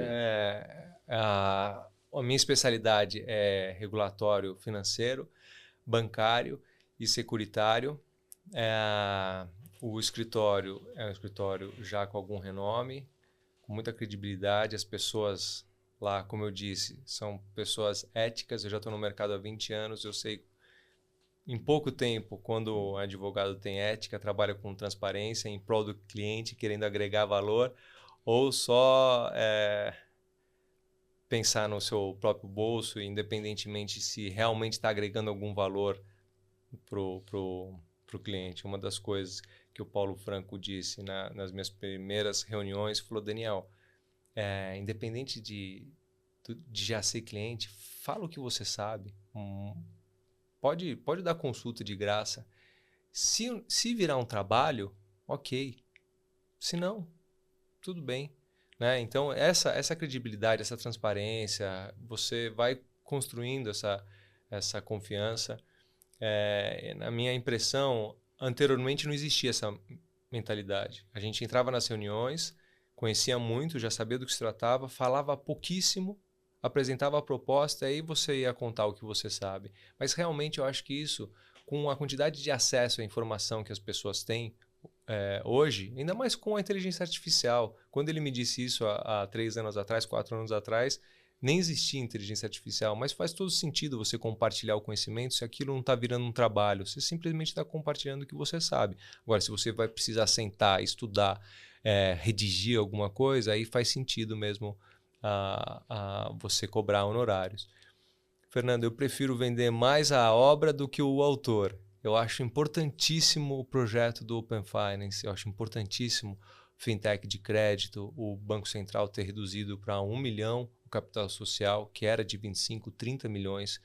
[SPEAKER 1] A minha especialidade é regulatório financeiro, bancário e securitário. O escritório é um escritório já com algum renome, com muita credibilidade. As pessoas lá, como eu disse, são pessoas éticas. Eu já estou no mercado há 20 anos, eu sei em pouco tempo quando o advogado tem ética, trabalha com transparência em prol do cliente, querendo agregar valor, ou só pensar no seu próprio bolso, independentemente se realmente está agregando algum valor pro cliente. Uma das coisas que o Paulo Franco disse nas minhas primeiras reuniões, falou, Daniel, independente de já ser cliente, fala o que você sabe. Pode dar consulta de graça. Se virar um trabalho, ok. Se não, tudo bem. né? Então, essa credibilidade, essa transparência, você vai construindo essa confiança. Na minha impressão, anteriormente não existia essa mentalidade. A gente entrava nas reuniões, conhecia muito, já sabia do que se tratava, falava pouquíssimo, apresentava a proposta, aí você ia contar o que você sabe. Mas realmente eu acho que isso, com a quantidade de acesso à informação que as pessoas têm hoje, ainda mais com a inteligência artificial. Quando ele me disse isso há 3 anos atrás, 4 anos atrás, nem existia inteligência artificial, mas faz todo sentido você compartilhar o conhecimento se aquilo não está virando um trabalho. Você simplesmente está compartilhando o que você sabe. Agora, se você vai precisar sentar, estudar, redigir alguma coisa, aí faz sentido mesmo você cobrar honorários. Fernando, eu prefiro vender mais a obra do que o autor. Eu acho importantíssimo o projeto do Open Finance, eu acho importantíssimo fintech de crédito, o Banco Central ter reduzido para 1 milhão o capital social, que era de 25, 30 milhões,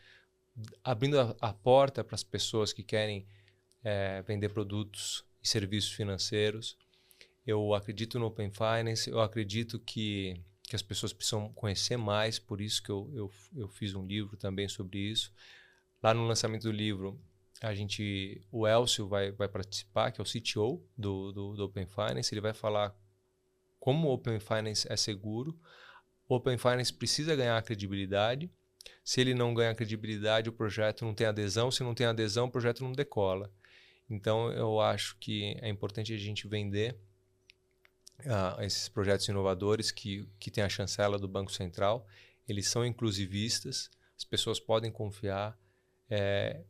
[SPEAKER 1] abrindo a porta para as pessoas que querem vender produtos e serviços financeiros. Eu acredito no Open Finance, eu acredito que as pessoas precisam conhecer mais, por isso que eu fiz um livro também sobre isso. Lá no lançamento do livro, o Elcio vai participar, que é o CTO do Open Finance. Ele vai falar como o Open Finance é seguro. O Open Finance precisa ganhar credibilidade. Se ele não ganhar credibilidade, o projeto não tem adesão. Se não tem adesão, o projeto não decola. Então, eu acho que é importante a gente vender esses projetos inovadores que tem a chancela do Banco Central. Eles são inclusivistas, as pessoas podem confiar.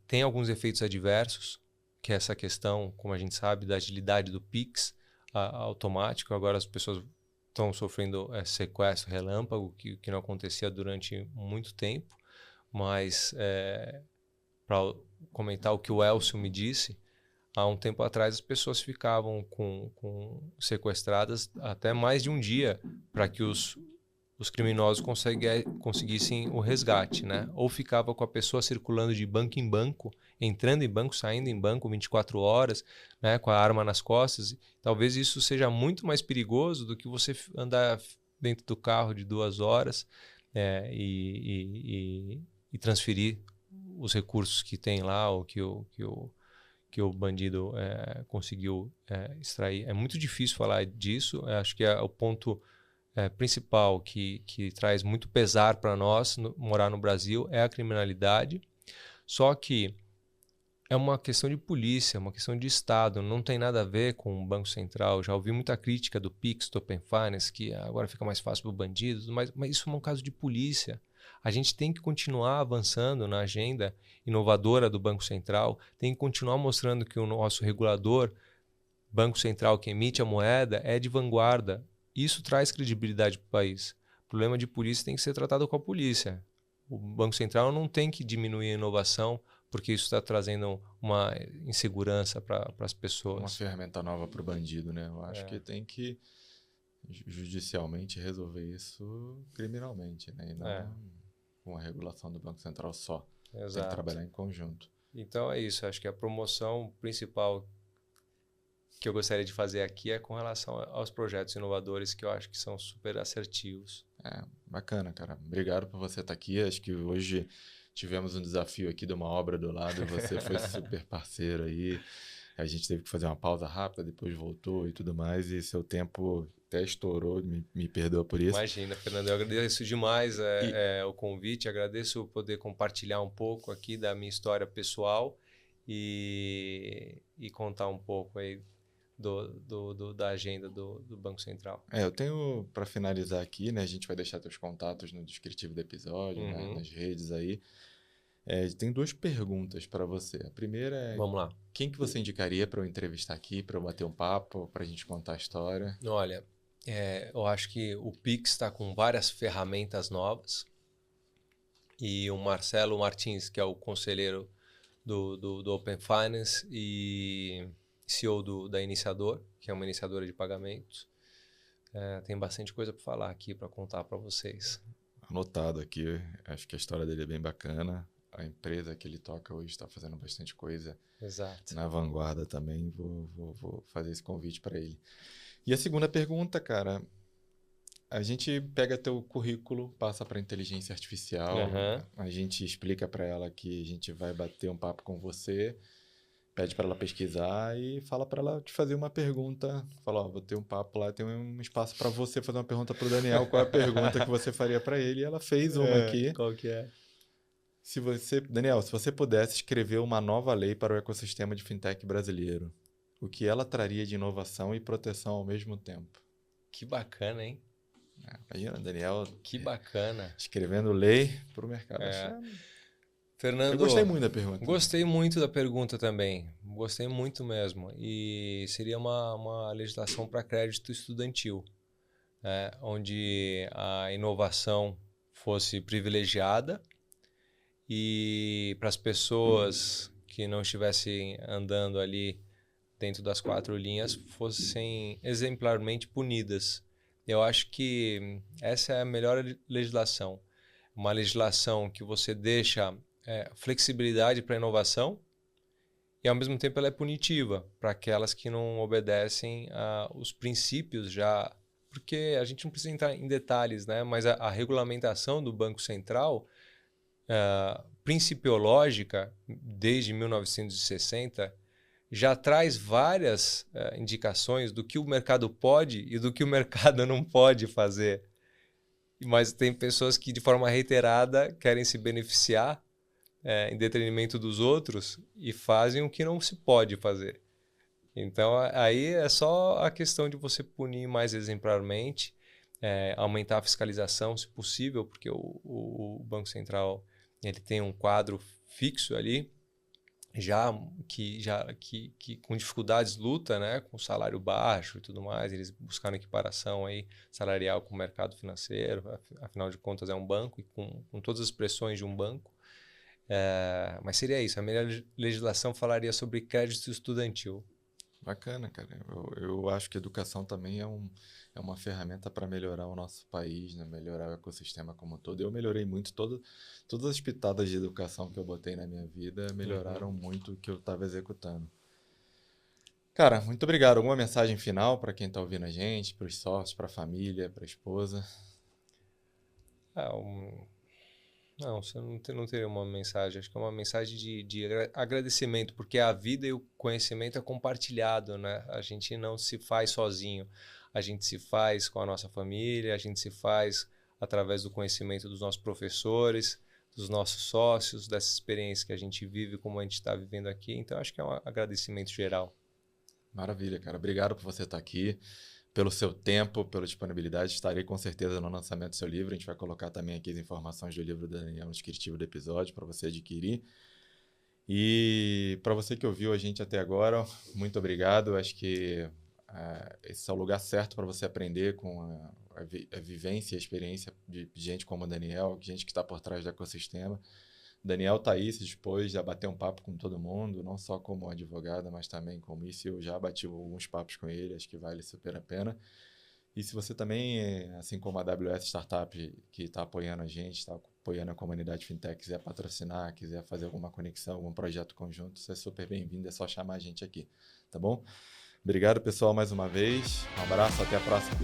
[SPEAKER 1] Tem alguns efeitos adversos, que é essa questão, como a gente sabe, da agilidade do Pix automático. Agora as pessoas estão sofrendo sequestro relâmpago, que não acontecia durante muito tempo. Mas, para comentar o que o Elcio me disse, há um tempo atrás as pessoas ficavam com sequestradas até mais de um dia para que os criminosos conseguissem o resgate, né? Ou ficava com a pessoa circulando de banco em banco, entrando em banco, saindo em banco 24 horas, né? Com a arma nas costas. Talvez isso seja muito mais perigoso do que você andar dentro do carro de 2 horas e transferir os recursos que tem lá, ou que o bandido conseguiu extrair. É muito difícil falar disso. Acho que é o ponto principal que traz muito pesar para nós morar no Brasil é a criminalidade. Só que é uma questão de polícia, uma questão de Estado, não tem nada a ver com o Banco Central. Já ouvi muita crítica do Pix, do Open Finance, que agora fica mais fácil para o bandido, mas isso é um caso de polícia. A gente tem que continuar avançando na agenda inovadora do Banco Central, tem que continuar mostrando que o nosso regulador, Banco Central, que emite a moeda, é de vanguarda. Isso traz credibilidade para o país. O problema de polícia tem que ser tratado com a polícia. O Banco Central não tem que diminuir a inovação, porque isso está trazendo uma insegurança para as pessoas.
[SPEAKER 2] Uma ferramenta nova para o bandido, né? Eu acho que tem que judicialmente resolver isso criminalmente, né? E não com a regulação do Banco Central só.
[SPEAKER 1] Exato.
[SPEAKER 2] Tem que trabalhar em conjunto.
[SPEAKER 1] Então é isso. Acho que a promoção principal que eu gostaria de fazer aqui é com relação aos projetos inovadores, que eu acho que são super assertivos.
[SPEAKER 2] Bacana, cara. Obrigado por você estar aqui. Acho que hoje tivemos um desafio aqui de uma obra do lado e você foi super parceiro aí. A gente teve que fazer uma pausa rápida, depois voltou e tudo mais, e seu tempo até estourou, me perdoa por isso.
[SPEAKER 1] Imagina, Fernando, eu agradeço demais o convite, agradeço poder compartilhar um pouco aqui da minha história pessoal e contar um pouco aí da agenda do Banco Central.
[SPEAKER 2] Eu tenho, para finalizar aqui, né, a gente vai deixar teus contatos no descritivo do episódio, né, nas redes aí. Tem 2 perguntas para você. A primeira é...
[SPEAKER 1] Vamos lá.
[SPEAKER 2] Quem que você indicaria para eu entrevistar aqui, para eu bater um papo, para a gente contar a história?
[SPEAKER 1] Olha, eu acho que o Pix está com várias ferramentas novas e o Marcelo Martins, que é o conselheiro do Open Finance e CEO da Iniciador, que é uma iniciadora de pagamentos. Tem bastante coisa para falar aqui, para contar para vocês.
[SPEAKER 2] Anotado aqui, acho que a história dele é bem bacana. A empresa que ele toca hoje está fazendo bastante coisa.
[SPEAKER 1] Exato.
[SPEAKER 2] Na vanguarda também. Vou fazer esse convite para ele. E a segunda pergunta, cara, A gente pega teu currículo, passa para inteligência artificial, a gente explica para ela que a gente vai bater um papo com você, pede para ela pesquisar e fala para ela te fazer uma pergunta. Fala, vou ter um papo lá, tem um espaço para você fazer uma pergunta para o Daniel, qual é a pergunta que você faria para ele? E ela fez uma aqui.
[SPEAKER 1] Qual que é?
[SPEAKER 2] Daniel, se você pudesse escrever uma nova lei para o ecossistema de fintech brasileiro, o que ela traria de inovação e proteção ao mesmo tempo?
[SPEAKER 1] Que bacana, hein?
[SPEAKER 2] Imagina, Daniel.
[SPEAKER 1] Que bacana.
[SPEAKER 2] Escrevendo lei para o mercado.
[SPEAKER 1] Fernando,
[SPEAKER 2] eu gostei muito da pergunta.
[SPEAKER 1] Gostei muito da pergunta também. Gostei muito mesmo. E seria uma legislação para crédito estudantil, né? Onde a inovação fosse privilegiada e para as pessoas que não estivessem andando ali dentro das 4 linhas fossem exemplarmente punidas. Eu acho que essa é a melhor legislação. Uma legislação que você deixa flexibilidade para a inovação e, ao mesmo tempo, ela é punitiva para aquelas que não obedecem os princípios já. Porque a gente não precisa entrar em detalhes, né? Mas a regulamentação do Banco Central, principiológica, desde 1960, já traz várias indicações do que o mercado pode e do que o mercado não pode fazer. Mas tem pessoas que, de forma reiterada, querem se beneficiar em detrimento dos outros e fazem o que não se pode fazer. Então, aí é só a questão de você punir mais exemplarmente, aumentar a fiscalização, se possível, porque o Banco Central ele tem um quadro fixo ali, que com dificuldades luta, né, com salário baixo e tudo mais. Eles buscaram equiparação aí salarial com o mercado financeiro, afinal de contas é um banco e com todas as pressões de um banco. Mas seria isso, a minha legislação falaria sobre crédito estudantil.
[SPEAKER 2] Bacana, cara. Eu acho que educação também é uma ferramenta para melhorar o nosso país, né? Melhorar o ecossistema como um todo. Eu melhorei muito, todas as pitadas de educação que eu botei na minha vida melhoraram muito o que eu estava executando. Cara, muito obrigado. Alguma mensagem final para quem está ouvindo a gente, para os sócios, para a família, para a esposa?
[SPEAKER 1] Não, você não teria uma mensagem. Acho que é uma mensagem de agradecimento, porque a vida e o conhecimento é compartilhado, né? A gente não se faz sozinho. A gente se faz com a nossa família, a gente se faz através do conhecimento dos nossos professores, dos nossos sócios, dessa experiência que a gente vive, como a gente está vivendo aqui. Então, acho que é um agradecimento geral.
[SPEAKER 2] Maravilha, cara. Obrigado por você estar aqui, pelo seu tempo, pela disponibilidade. Estarei com certeza no lançamento do seu livro. A gente vai colocar também aqui as informações do livro da Daniel no descritivo do episódio para você adquirir. E para você que ouviu a gente até agora, muito obrigado. Acho que esse é o lugar certo para você aprender com a vivência e a experiência de gente como o Daniel, gente que está por trás do ecossistema. Daniel está aí, se dispôs a bater um papo com todo mundo, não só como advogado, mas também como isso. Eu já bati alguns papos com ele, acho que vale super a pena. E se você também, assim como a AWS Startup, que está apoiando a gente, está apoiando a comunidade fintech, quiser patrocinar, quiser fazer alguma conexão, algum projeto conjunto, você é super bem-vindo, é só chamar a gente aqui, tá bom? Obrigado, pessoal, mais uma vez. Um abraço, até a próxima.